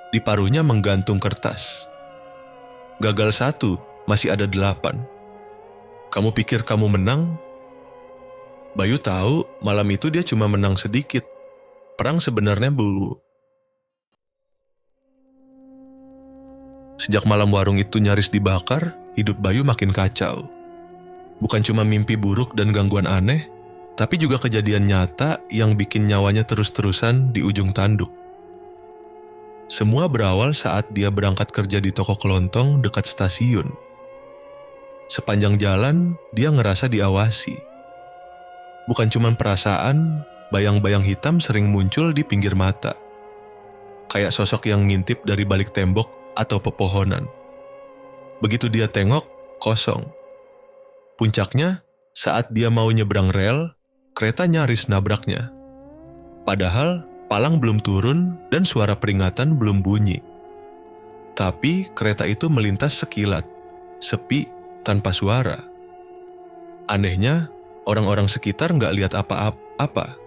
Di paruhnya menggantung kertas. Gagal 1, masih ada 8. Kamu pikir kamu menang? Bayu tahu malam itu dia cuma menang sedikit. Perang sebenarnya belum. Sejak malam warung itu nyaris dibakar, hidup Bayu makin kacau. Bukan cuma mimpi buruk dan gangguan aneh, tapi juga kejadian nyata yang bikin nyawanya terus-terusan di ujung tanduk. Semua berawal saat dia berangkat kerja di toko kelontong dekat stasiun. Sepanjang jalan, dia ngerasa diawasi. Bukan cuma perasaan, bayang-bayang hitam sering muncul di pinggir mata. Kayak sosok yang ngintip dari balik tembok atau pepohonan. Begitu dia tengok, kosong. Puncaknya, saat dia mau nyebrang rel, kereta nyaris nabraknya. Padahal, palang belum turun dan suara peringatan belum bunyi. Tapi kereta itu melintas sekilat, sepi, tanpa suara. Anehnya, orang-orang sekitar nggak lihat apa-apa.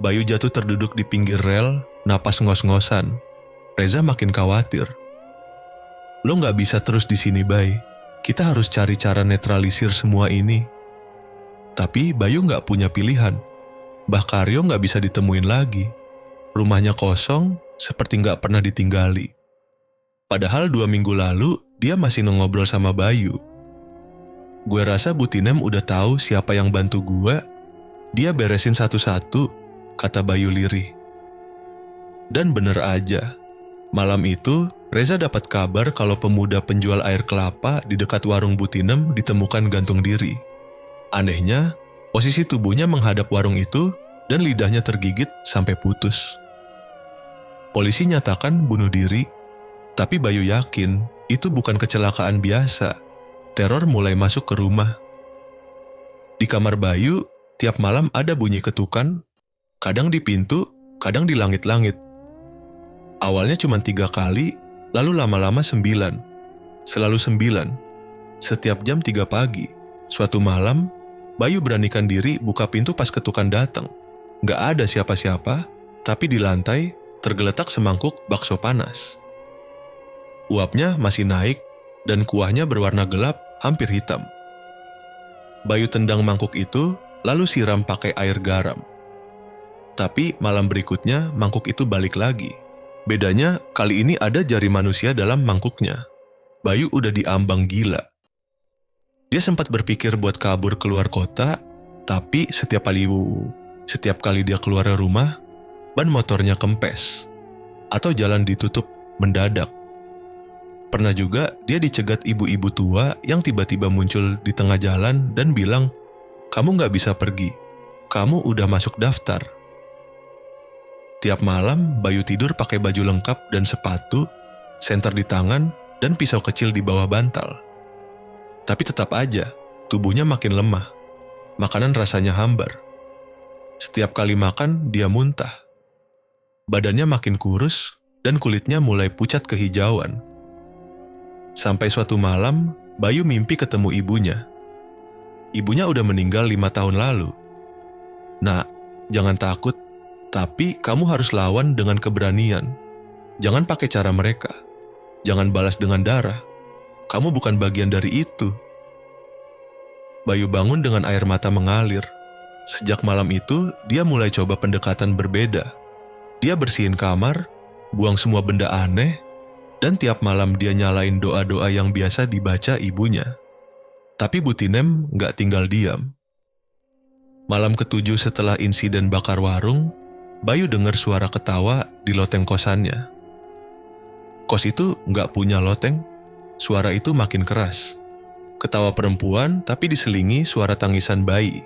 Bayu jatuh terduduk di pinggir rel, napas ngos-ngosan. Reza makin khawatir. Lo nggak bisa terus di sini, Bay. Kita harus cari cara netralisir semua ini. Tapi Bayu nggak punya pilihan. Mbah Karyo nggak bisa ditemuin lagi. Rumahnya kosong, seperti nggak pernah ditinggali. Padahal 2 minggu lalu, dia masih ngobrol sama Bayu. Gue rasa Bu Tinem udah tahu siapa yang bantu gue. Dia beresin satu-satu, kata Bayu lirih. Dan bener aja, malam itu Reza dapat kabar kalau pemuda penjual air kelapa di dekat warung Bu Tinem ditemukan gantung diri. Anehnya, posisi tubuhnya menghadap warung itu dan lidahnya tergigit sampai putus. Polisi nyatakan bunuh diri, tapi Bayu yakin itu bukan kecelakaan biasa. Teror mulai masuk ke rumah. Di kamar Bayu, tiap malam ada bunyi ketukan, kadang di pintu, kadang di langit-langit. Awalnya cuma 3 kali, lalu lama-lama 9. Selalu 9. Setiap jam 3 pagi. Suatu malam, Bayu beranikan diri buka pintu pas ketukan datang. Gak ada siapa-siapa, tapi di lantai tergeletak semangkuk bakso panas. Uapnya masih naik, dan kuahnya berwarna gelap, hampir hitam. Bayu tendang mangkuk itu, lalu siram pakai air garam. Tapi malam berikutnya, mangkuk itu balik lagi. Bedanya, kali ini ada jari manusia dalam mangkuknya. Bayu udah diambang gila. Dia sempat berpikir buat kabur keluar kota, tapi setiap kali dia keluar rumah, ban motornya kempes. Atau jalan ditutup mendadak. Pernah juga dia dicegat ibu-ibu tua yang tiba-tiba muncul di tengah jalan dan bilang, "Kamu gak bisa pergi, kamu udah masuk daftar." Tiap malam, Bayu tidur pakai baju lengkap dan sepatu, senter di tangan, dan pisau kecil di bawah bantal. Tapi tetap aja, tubuhnya makin lemah. Makanan rasanya hambar. Setiap kali makan, dia muntah. Badannya makin kurus, dan kulitnya mulai pucat kehijauan. Sampai suatu malam, Bayu mimpi ketemu ibunya. Ibunya udah meninggal 5 tahun lalu. "Nak, jangan takut, tapi kamu harus lawan dengan keberanian. Jangan pakai cara mereka. Jangan balas dengan darah. Kamu bukan bagian dari itu." Bayu bangun dengan air mata mengalir. Sejak malam itu, dia mulai coba pendekatan berbeda. Dia bersihin kamar, buang semua benda aneh, dan tiap malam dia nyalain doa-doa yang biasa dibaca ibunya. Tapi Bu Tinem gak tinggal diam. Malam ke-7 setelah insiden bakar warung, Bayu dengar suara ketawa di loteng kosannya. Kos itu gak punya loteng. Suara itu makin keras. Ketawa perempuan tapi diselingi suara tangisan bayi.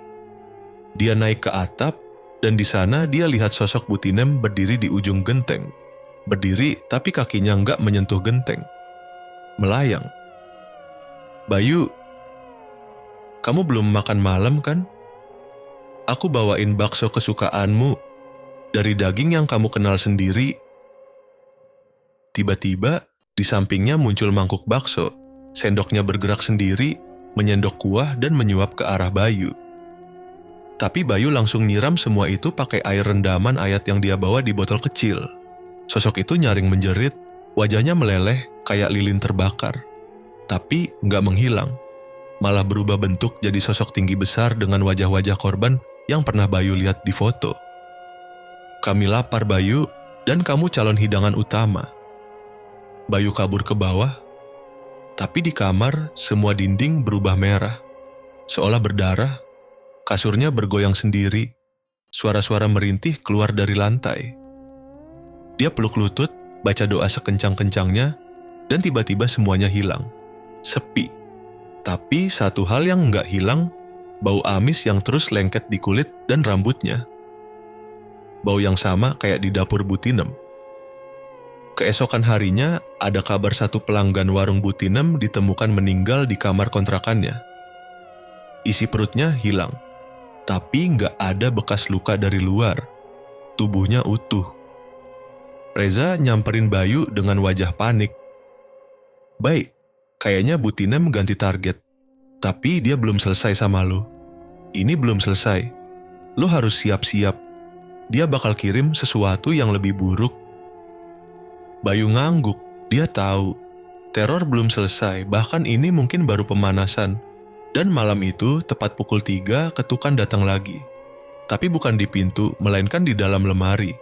Dia naik ke atap, dan di sana dia lihat sosok Bu Tinem berdiri di ujung genteng. Berdiri tapi kakinya nggak menyentuh genteng. Melayang. "Bayu, kamu belum makan malam kan? Aku bawain bakso kesukaanmu, dari daging yang kamu kenal sendiri." Tiba-tiba, di sampingnya muncul mangkuk bakso. Sendoknya bergerak sendiri, menyendok kuah dan menyuap ke arah Bayu. Tapi Bayu langsung nyiram semua itu pakai air rendaman ayat yang dia bawa di botol kecil. Sosok itu nyaring menjerit, wajahnya meleleh kayak lilin terbakar. Tapi nggak menghilang, malah berubah bentuk jadi sosok tinggi besar dengan wajah-wajah korban yang pernah Bayu lihat di foto. "Kami lapar, Bayu, dan kamu calon hidangan utama." Bayu kabur ke bawah, tapi di kamar semua dinding berubah merah, seolah berdarah. Kasurnya bergoyang sendiri, suara-suara merintih keluar dari lantai. Dia peluk lutut, baca doa sekencang-kencangnya, dan tiba-tiba semuanya hilang. Sepi. Tapi satu hal yang nggak hilang, bau amis yang terus lengket di kulit dan rambutnya. Bau yang sama kayak di dapur Bu Tinem. Keesokan harinya, ada kabar satu pelanggan warung Butinem ditemukan meninggal di kamar kontrakannya. Isi perutnya hilang, tapi nggak ada bekas luka dari luar. Tubuhnya utuh. Reza nyamperin Bayu dengan wajah panik. "Baik, kayaknya Butinem ganti target. Tapi dia belum selesai sama lo. Ini belum selesai. Lo harus siap-siap. Dia bakal kirim sesuatu yang lebih buruk." Bayu ngangguk. Dia tahu teror belum selesai, bahkan ini mungkin baru pemanasan. Dan malam itu, tepat pukul 3, ketukan datang lagi. Tapi bukan di pintu, melainkan di dalam lemari.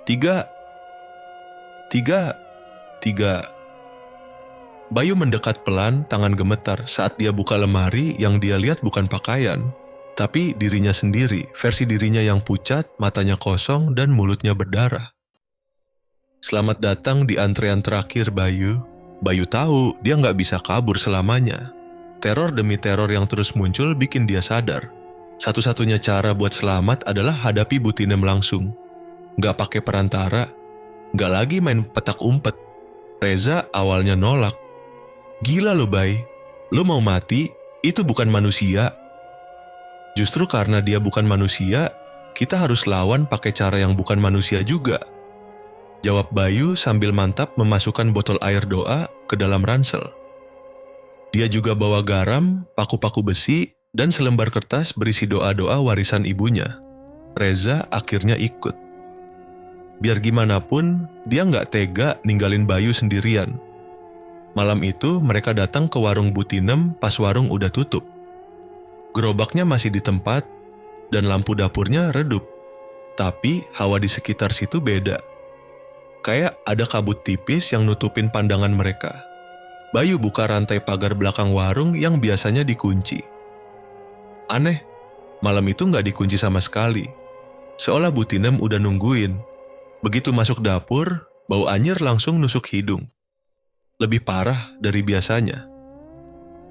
Tiga. Bayu mendekat pelan, tangan gemetar saat dia buka lemari. Yang dia lihat bukan pakaian, tapi dirinya sendiri, versi dirinya yang pucat, matanya kosong, dan mulutnya berdarah. "Selamat datang di antrean terakhir, Bayu." Bayu tahu dia nggak bisa kabur selamanya. Teror demi teror yang terus muncul bikin dia sadar. Satu-satunya cara buat selamat adalah hadapi Butinem langsung. Nggak pakai perantara, nggak lagi main petak umpet. Reza awalnya nolak. "Gila lo, Bay. Lo mau mati? Itu bukan manusia." Justru karena dia bukan manusia, kita harus lawan pakai cara yang bukan manusia juga. Jawab Bayu sambil mantap memasukkan botol air doa ke dalam ransel. Dia juga bawa garam, paku-paku besi, dan selembar kertas berisi doa-doa warisan ibunya. Reza akhirnya ikut. Biar gimana pun, dia nggak tega ninggalin Bayu sendirian. Malam itu mereka datang ke warung Butinem pas warung udah tutup. Gerobaknya masih di tempat, dan lampu dapurnya redup. Tapi hawa di sekitar situ beda. Kayak ada kabut tipis yang nutupin pandangan mereka. Bayu buka rantai pagar belakang warung yang biasanya dikunci. Aneh, malam itu nggak dikunci sama sekali. Seolah Butinem udah nungguin. Begitu masuk dapur, bau anyir langsung nusuk hidung. Lebih parah dari biasanya.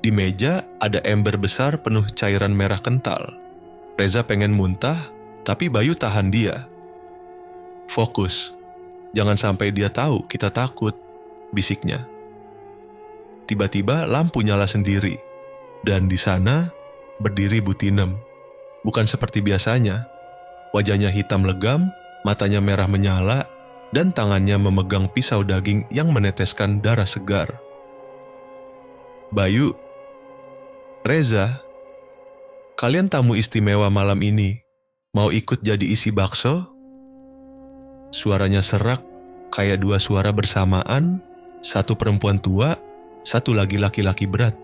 Di meja ada ember besar penuh cairan merah kental. Reza pengen muntah, tapi Bayu tahan dia. "Fokus. Jangan sampai dia tahu kita takut," bisiknya. Tiba-tiba lampu nyala sendiri, dan di sana berdiri Butinem. Bukan seperti biasanya. Wajahnya hitam legam, matanya merah menyala, dan tangannya memegang pisau daging yang meneteskan darah segar. "Bayu, Reza, kalian tamu istimewa malam ini. Mau ikut jadi isi bakso?" Suaranya serak, kayak dua suara bersamaan, satu perempuan tua, satu lagi laki-laki berat.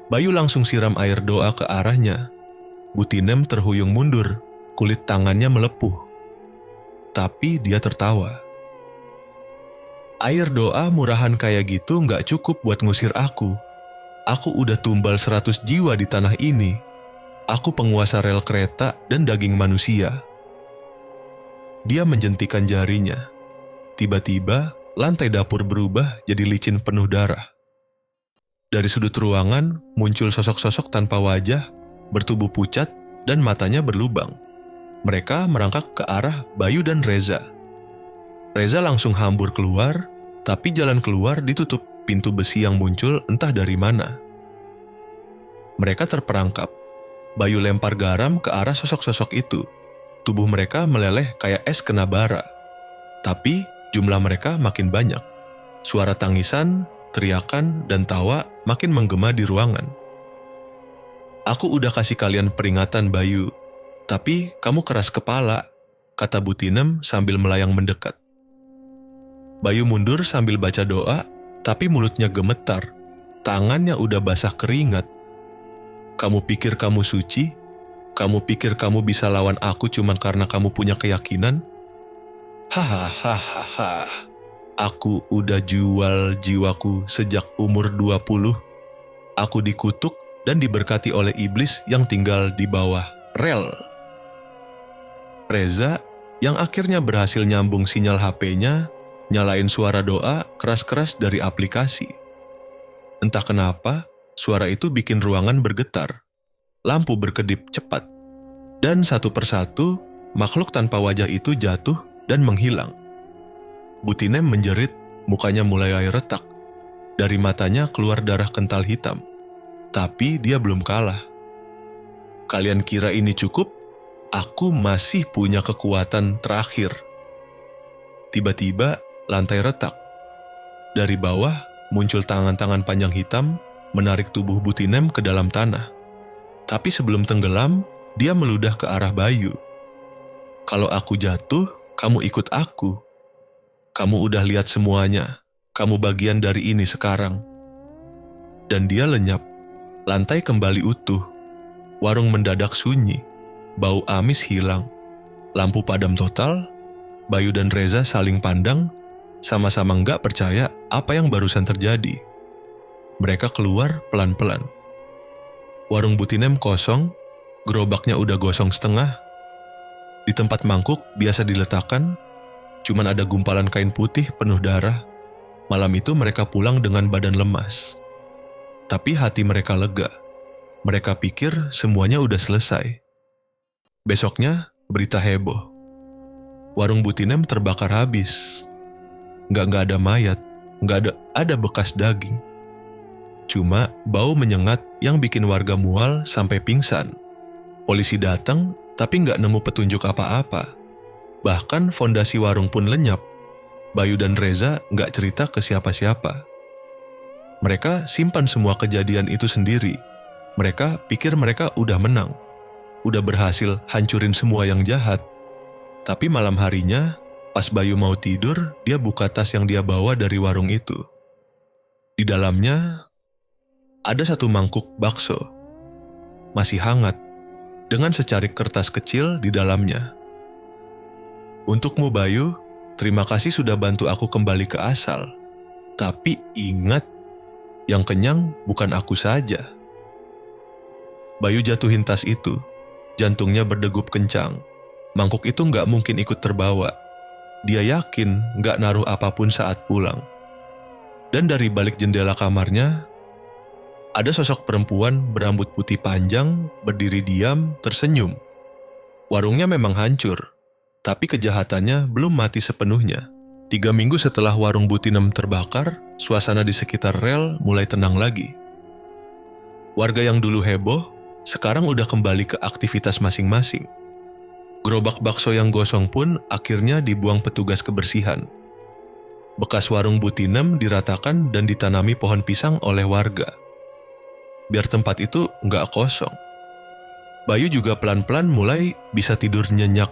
Bayu langsung siram air doa ke arahnya. Butinem terhuyung mundur, kulit tangannya melepuh. Tapi dia tertawa. "Air doa murahan kayak gitu nggak cukup buat ngusir aku. Aku udah tumbal 100 jiwa di tanah ini. Aku penguasa rel kereta dan daging manusia." Dia menjentikan jarinya. Tiba-tiba, lantai dapur berubah jadi licin penuh darah. Dari sudut ruangan, muncul sosok-sosok tanpa wajah, bertubuh pucat, dan matanya berlubang. Mereka merangkak ke arah Bayu dan Reza. Reza langsung hambur keluar, tapi jalan keluar ditutup pintu besi yang muncul entah dari mana. Mereka terperangkap. Bayu lempar garam ke arah sosok-sosok itu. Tubuh mereka meleleh kayak es kena bara. Tapi jumlah mereka makin banyak. Suara tangisan, teriakan, dan tawa makin menggema di ruangan. "Aku udah kasih kalian peringatan, Bayu. Tapi kamu keras kepala," kata Butinem sambil melayang mendekat. Bayu mundur sambil baca doa, tapi mulutnya gemetar. Tangannya udah basah keringat. "Kamu pikir kamu suci? Kamu pikir kamu bisa lawan aku cuma karena kamu punya keyakinan? Hahaha. Aku udah jual jiwaku sejak umur 20. Aku dikutuk dan diberkati oleh iblis yang tinggal di bawah rel." Reza, yang akhirnya berhasil nyambung sinyal HP-nya, nyalain suara doa keras-keras dari aplikasi. Entah kenapa, suara itu bikin ruangan bergetar. Lampu berkedip cepat, dan satu persatu makhluk tanpa wajah itu jatuh dan menghilang. Butinem menjerit, mukanya mulai retak. Dari matanya keluar darah kental hitam. Tapi dia belum kalah. Kalian kira ini cukup? Aku masih punya kekuatan terakhir. Tiba-tiba lantai retak. Dari bawah muncul tangan-tangan panjang hitam menarik tubuh Butinem ke dalam tanah. Tapi sebelum tenggelam, dia meludah ke arah Bayu. Kalau aku jatuh, kamu ikut aku. Kamu udah lihat semuanya. Kamu bagian dari ini sekarang. Dan dia lenyap. Lantai kembali utuh. Warung mendadak sunyi. Bau amis hilang. Lampu padam total. Bayu dan Reza saling pandang, sama-sama nggak percaya apa yang barusan terjadi. Mereka keluar pelan-pelan. Warung Butinem kosong, gerobaknya udah gosong setengah. Di tempat mangkuk biasa diletakkan, cuman ada gumpalan kain putih penuh darah. Malam itu mereka pulang dengan badan lemas. Tapi hati mereka lega. Mereka pikir semuanya udah selesai. Besoknya berita heboh. Warung Butinem terbakar habis. Nggak ada mayat, nggak ada bekas daging. Cuma bau menyengat yang bikin warga mual sampai pingsan. Polisi datang, tapi nggak nemu petunjuk apa-apa. Bahkan fondasi warung pun lenyap. Bayu dan Reza nggak cerita ke siapa-siapa. Mereka simpan semua kejadian itu sendiri. Mereka pikir mereka udah menang. Udah berhasil hancurin semua yang jahat. Tapi malam harinya, pas Bayu mau tidur, dia buka tas yang dia bawa dari warung itu. Di dalamnya, ada satu mangkuk bakso. Masih hangat, dengan secarik kertas kecil di dalamnya. Untukmu Bayu, terima kasih sudah bantu aku kembali ke asal. Tapi ingat, yang kenyang bukan aku saja. Bayu jatuhin tas itu, jantungnya berdegup kencang. Mangkuk itu nggak mungkin ikut terbawa. Dia yakin nggak naruh apapun saat pulang. Dan dari balik jendela kamarnya, ada sosok perempuan berambut putih panjang, berdiri diam, tersenyum. Warungnya memang hancur, tapi kejahatannya belum mati sepenuhnya. 3 minggu setelah warung Butinem terbakar, suasana di sekitar rel mulai tenang lagi. Warga yang dulu heboh, sekarang udah kembali ke aktivitas masing-masing. Gerobak bakso yang gosong pun akhirnya dibuang petugas kebersihan. Bekas warung Butinem diratakan dan ditanami pohon pisang oleh warga. Biar tempat itu nggak kosong. Bayu juga pelan-pelan mulai bisa tidur nyenyak.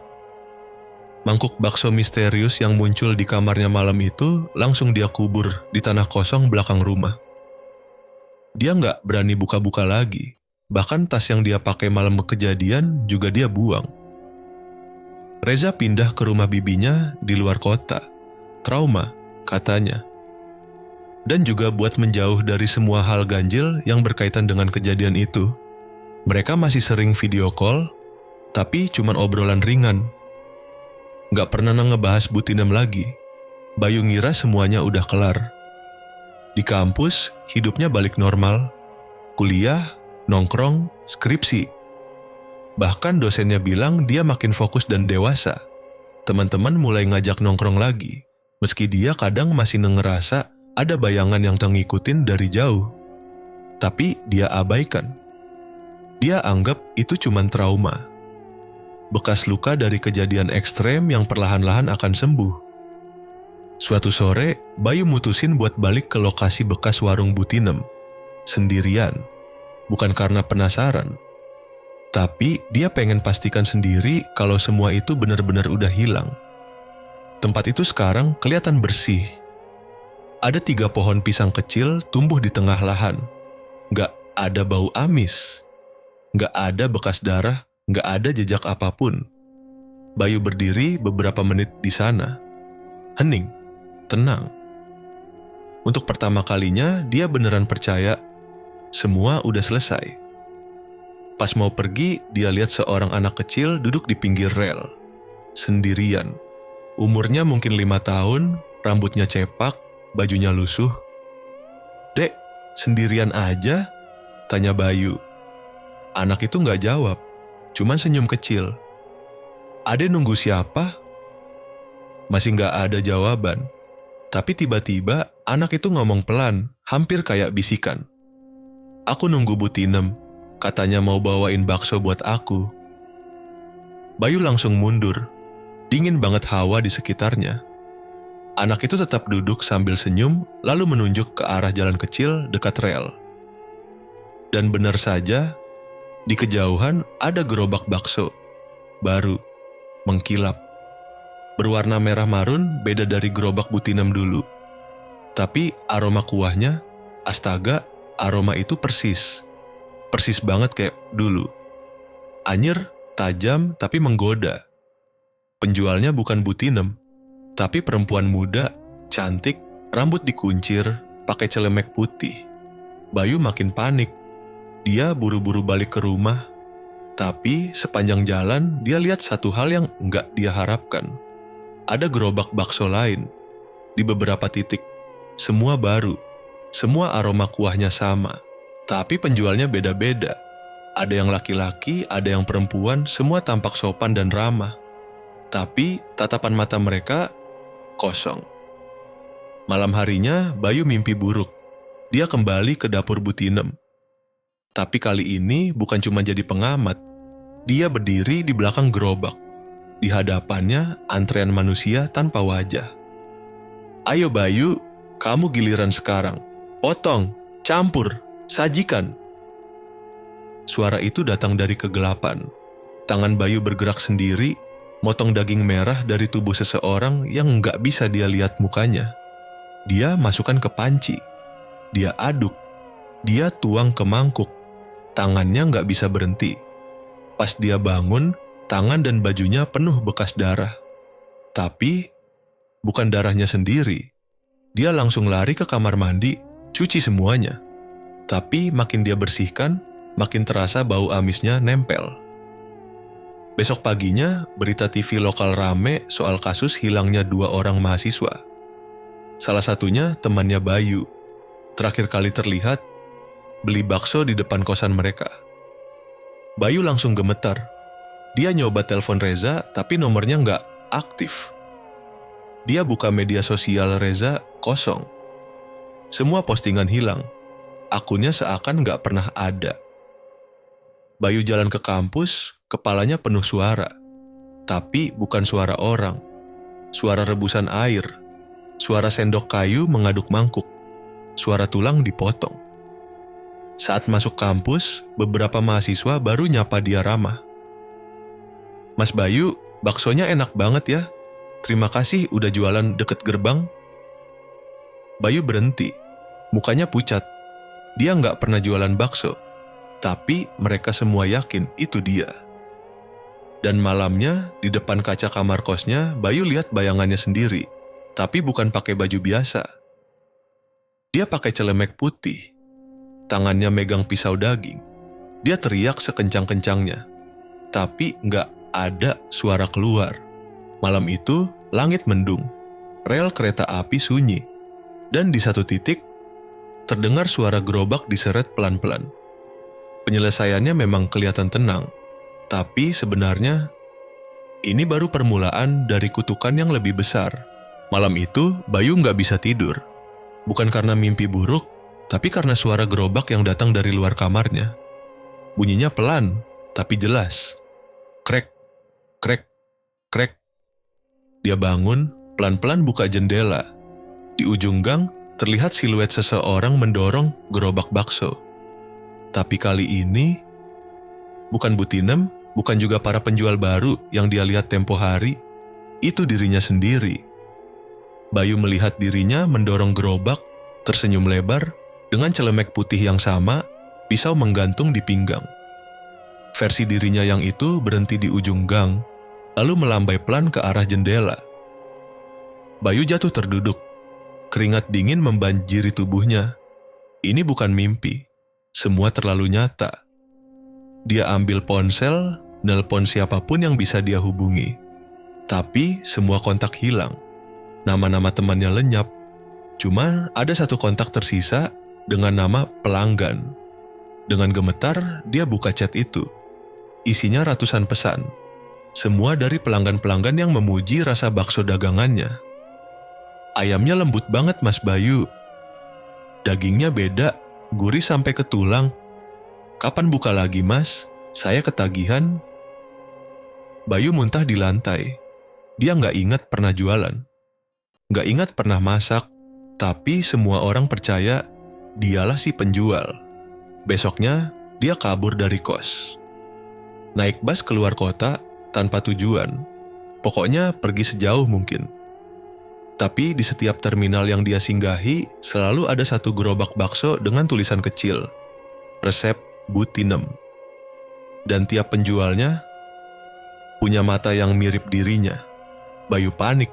Mangkuk bakso misterius yang muncul di kamarnya malam itu langsung dia kubur di tanah kosong belakang rumah. Dia nggak berani buka-buka lagi. Bahkan tas yang dia pakai malam kejadian juga dia buang. Reza pindah ke rumah bibinya di luar kota. Trauma, katanya. Dan juga buat menjauh dari semua hal ganjil yang berkaitan dengan kejadian itu. Mereka masih sering video call, tapi cuman obrolan ringan. Gak pernah ngebahas Butinem lagi. Bayu ngira semuanya udah kelar. Di kampus, hidupnya balik normal. Kuliah, nongkrong, skripsi. Bahkan dosennya bilang dia makin fokus dan dewasa. Teman-teman mulai ngajak nongkrong lagi. Meski dia kadang masih ngerasa ada bayangan yang ngikutin dari jauh. Tapi dia abaikan. Dia anggap itu cuman trauma. Bekas luka dari kejadian ekstrem yang perlahan-lahan akan sembuh. Suatu sore, Bayu mutusin buat balik ke lokasi bekas warung Butinem. Sendirian. Bukan karena penasaran. Tapi dia pengen pastikan sendiri kalau semua itu benar-benar udah hilang. Tempat itu sekarang kelihatan bersih. Ada 3 pohon pisang kecil tumbuh di tengah lahan. Nggak ada bau amis. Nggak ada bekas darah, nggak ada jejak apapun. Bayu berdiri beberapa menit di sana. Hening, tenang. Untuk pertama kalinya dia beneran percaya semua udah selesai. Pas mau pergi, dia lihat seorang anak kecil duduk di pinggir rel. Sendirian. Umurnya mungkin 5 tahun, rambutnya cepak, bajunya lusuh. "Dek, sendirian aja?" tanya Bayu. Anak itu nggak jawab, cuman senyum kecil. "Ade nunggu siapa?" Masih nggak ada jawaban. Tapi tiba-tiba anak itu ngomong pelan, hampir kayak bisikan. "Aku nunggu Bu Tinem, katanya mau bawain bakso buat aku." Bayu langsung mundur, dingin banget hawa di sekitarnya. Anak itu tetap duduk sambil senyum, lalu menunjuk ke arah jalan kecil dekat rel. Dan benar saja, di kejauhan ada gerobak bakso, baru, mengkilap. Berwarna merah marun beda dari gerobak Bu Tinem dulu. Tapi aroma kuahnya, astaga, aroma itu persis. Persis banget kayak dulu. Anyir, tajam, tapi menggoda. Penjualnya bukan Bu Tinem, tapi perempuan muda, cantik, rambut dikuncir, pakai celemek putih. Bayu makin panik. Dia buru-buru balik ke rumah. Tapi sepanjang jalan dia lihat satu hal yang nggak dia harapkan. Ada gerobak bakso lain. Di beberapa titik. Semua baru. Semua aroma kuahnya sama. Tapi penjualnya beda-beda. Ada yang laki-laki, ada yang perempuan, semua tampak sopan dan ramah. Tapi tatapan mata mereka kosong. Malam harinya Bayu mimpi buruk. Dia kembali ke dapur Bu Tinem. Tapi kali ini bukan cuma jadi pengamat. Dia berdiri di belakang gerobak. Di hadapannya antrean manusia tanpa wajah. "Ayo Bayu, kamu giliran sekarang. Potong, campur, sajikan." Suara itu datang dari kegelapan. Tangan Bayu bergerak sendiri, motong daging merah dari tubuh seseorang yang nggak bisa dia lihat mukanya. Dia masukkan ke panci. Dia aduk. Dia tuang ke mangkuk. Tangannya nggak bisa berhenti. Pas dia bangun, tangan dan bajunya penuh bekas darah. Tapi, bukan darahnya sendiri. Dia langsung lari ke kamar mandi, cuci semuanya. Tapi makin dia bersihkan, makin terasa bau amisnya nempel. Besok paginya, berita TV lokal rame soal kasus hilangnya 2 orang mahasiswa. Salah satunya temannya Bayu. Terakhir kali terlihat, beli bakso di depan kosan mereka. Bayu langsung gemetar. Dia nyoba telepon Reza, tapi nomornya nggak aktif. Dia buka media sosial Reza, kosong. Semua postingan hilang. Akunnya seakan nggak pernah ada. Bayu jalan ke kampus, kepalanya penuh suara. Tapi bukan suara orang. Suara rebusan air. Suara sendok kayu mengaduk mangkuk. Suara tulang dipotong. Saat masuk kampus, beberapa mahasiswa baru nyapa dia ramah. "Mas Bayu, baksonya enak banget ya. Terima kasih udah jualan deket gerbang." Bayu berhenti. Mukanya pucat. Dia nggak pernah jualan bakso. Tapi mereka semua yakin itu dia. Dan malamnya, di depan kaca kamar kosnya, Bayu lihat bayangannya sendiri. Tapi bukan pakai baju biasa. Dia pakai celemek putih. Tangannya megang pisau daging. Dia teriak sekencang-kencangnya. Tapi nggak ada suara keluar. Malam itu, langit mendung. Rel kereta api sunyi. Dan di satu titik, terdengar suara gerobak diseret pelan-pelan. Penyelesaiannya memang kelihatan tenang. Tapi sebenarnya, ini baru permulaan dari kutukan yang lebih besar. Malam itu, Bayu nggak bisa tidur. Bukan karena mimpi buruk, tapi karena suara gerobak yang datang dari luar kamarnya. Bunyinya pelan, tapi jelas. Krek, krek, krek. Dia bangun, pelan-pelan buka jendela. Di ujung gang, terlihat siluet seseorang mendorong gerobak bakso. Tapi kali ini, bukan Bu Tinem, bukan juga para penjual baru yang dia lihat tempo hari. Itu dirinya sendiri. Bayu melihat dirinya mendorong gerobak, tersenyum lebar, dengan celemek putih yang sama, pisau menggantung di pinggang. Versi dirinya yang itu berhenti di ujung gang, lalu melambai pelan ke arah jendela. Bayu jatuh terduduk. Keringat dingin membanjiri tubuhnya. Ini bukan mimpi. Semua terlalu nyata. Dia ambil ponsel, nelpon siapapun yang bisa dia hubungi. Tapi semua kontak hilang. Nama-nama temannya lenyap. Cuma ada satu kontak tersisa dengan nama pelanggan. Dengan gemetar, dia buka chat itu. Isinya ratusan pesan. Semua dari pelanggan-pelanggan yang memuji rasa bakso dagangannya. Ayamnya lembut banget Mas Bayu. Dagingnya beda, gurih sampai ke tulang. Kapan buka lagi Mas? Saya ketagihan. Bayu muntah di lantai. Dia nggak ingat pernah jualan. Nggak ingat pernah masak. Tapi semua orang percaya dialah si penjual. Besoknya, dia kabur dari kos. Naik bus keluar kota tanpa tujuan. Pokoknya pergi sejauh mungkin. Tapi di setiap terminal yang dia singgahi, selalu ada satu gerobak bakso dengan tulisan kecil, resep Bu Tinem. Dan tiap penjualnya punya mata yang mirip dirinya. Bayu panik.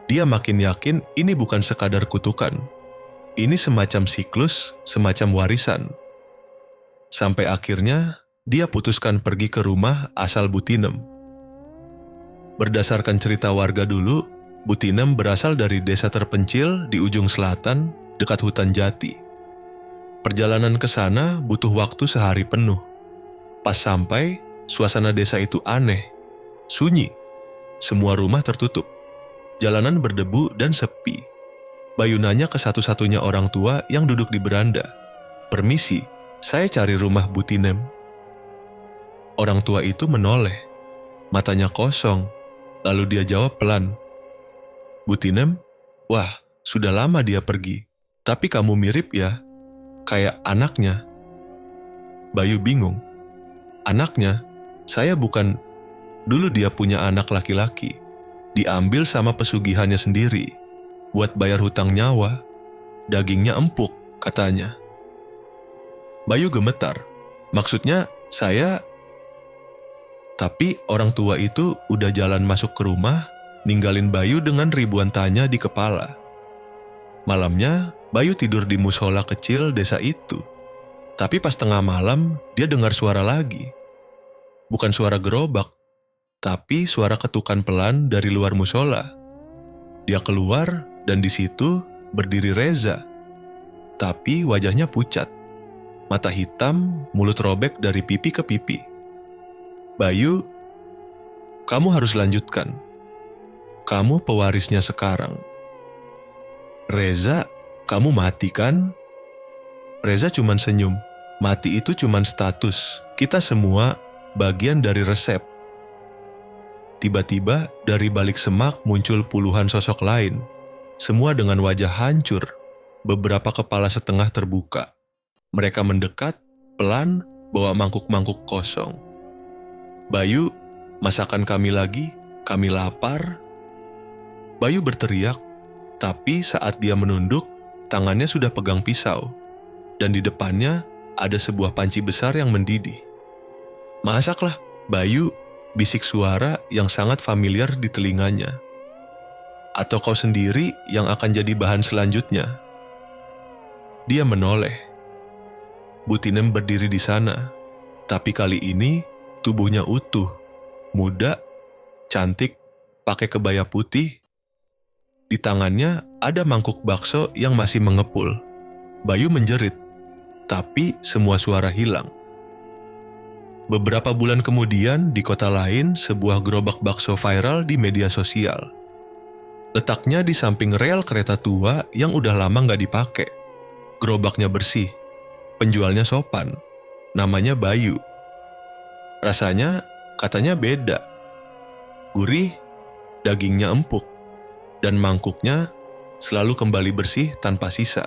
Dia makin yakin ini bukan sekadar kutukan. Ini semacam siklus, semacam warisan. Sampai akhirnya, dia putuskan pergi ke rumah asal Bu Tinem. Berdasarkan cerita warga dulu, Bu Tinem berasal dari desa terpencil di ujung selatan, dekat hutan jati. Perjalanan ke sana butuh waktu sehari penuh. Pas sampai, suasana desa itu aneh, sunyi. Semua rumah tertutup. Jalanan berdebu dan sepi. Bayu nanya ke satu-satunya orang tua yang duduk di beranda. "Permisi, saya cari rumah Bu Tinem." Orang tua itu menoleh. Matanya kosong. Lalu dia jawab pelan, "Bu Tinem? Wah, sudah lama dia pergi. Tapi kamu mirip ya, kayak anaknya." Bayu bingung. "Anaknya? Saya bukan. Dulu dia punya anak laki-laki. Diambil sama pesugihannya sendiri. Buat bayar hutang nyawa. Dagingnya empuk," katanya. Bayu gemetar. "Maksudnya saya..." Tapi orang tua itu udah jalan masuk ke rumah, ninggalin Bayu dengan ribuan tanya di kepala. Malamnya, Bayu tidur di musola kecil desa itu. Tapi pas tengah malam, dia dengar suara lagi. Bukan suara gerobak, tapi suara ketukan pelan dari luar musola. Dia keluar dan di situ berdiri Reza. Tapi wajahnya pucat. Mata hitam, mulut robek dari pipi ke pipi. "Bayu, kamu harus lanjutkan. Kamu pewarisnya sekarang." "Reza, kamu mati kan?" Reza cuman senyum. "Mati itu cuman status. Kita semua bagian dari resep." Tiba-tiba dari balik semak muncul puluhan sosok lain. Semua dengan wajah hancur. Beberapa kepala setengah terbuka. Mereka mendekat, pelan, bawa mangkuk-mangkuk kosong. "Bayu, masakan kami lagi, kami lapar." Bayu berteriak, tapi saat dia menunduk, tangannya sudah pegang pisau. Dan di depannya ada sebuah panci besar yang mendidih. "Masaklah, Bayu," bisik suara yang sangat familiar di telinganya. "Atau kau sendiri yang akan jadi bahan selanjutnya?" Dia menoleh. Bu Tinem berdiri di sana, tapi kali ini tubuhnya utuh, muda, cantik, pakai kebaya putih. Di tangannya ada mangkuk bakso yang masih mengepul. Bayu menjerit, tapi semua suara hilang. Beberapa bulan kemudian, di kota lain, sebuah gerobak bakso viral di media sosial. Letaknya di samping rel kereta tua yang udah lama nggak dipakai. Gerobaknya bersih, penjualnya sopan, namanya Bayu. Rasanya katanya beda. Gurih, dagingnya empuk, dan mangkuknya selalu kembali bersih tanpa sisa.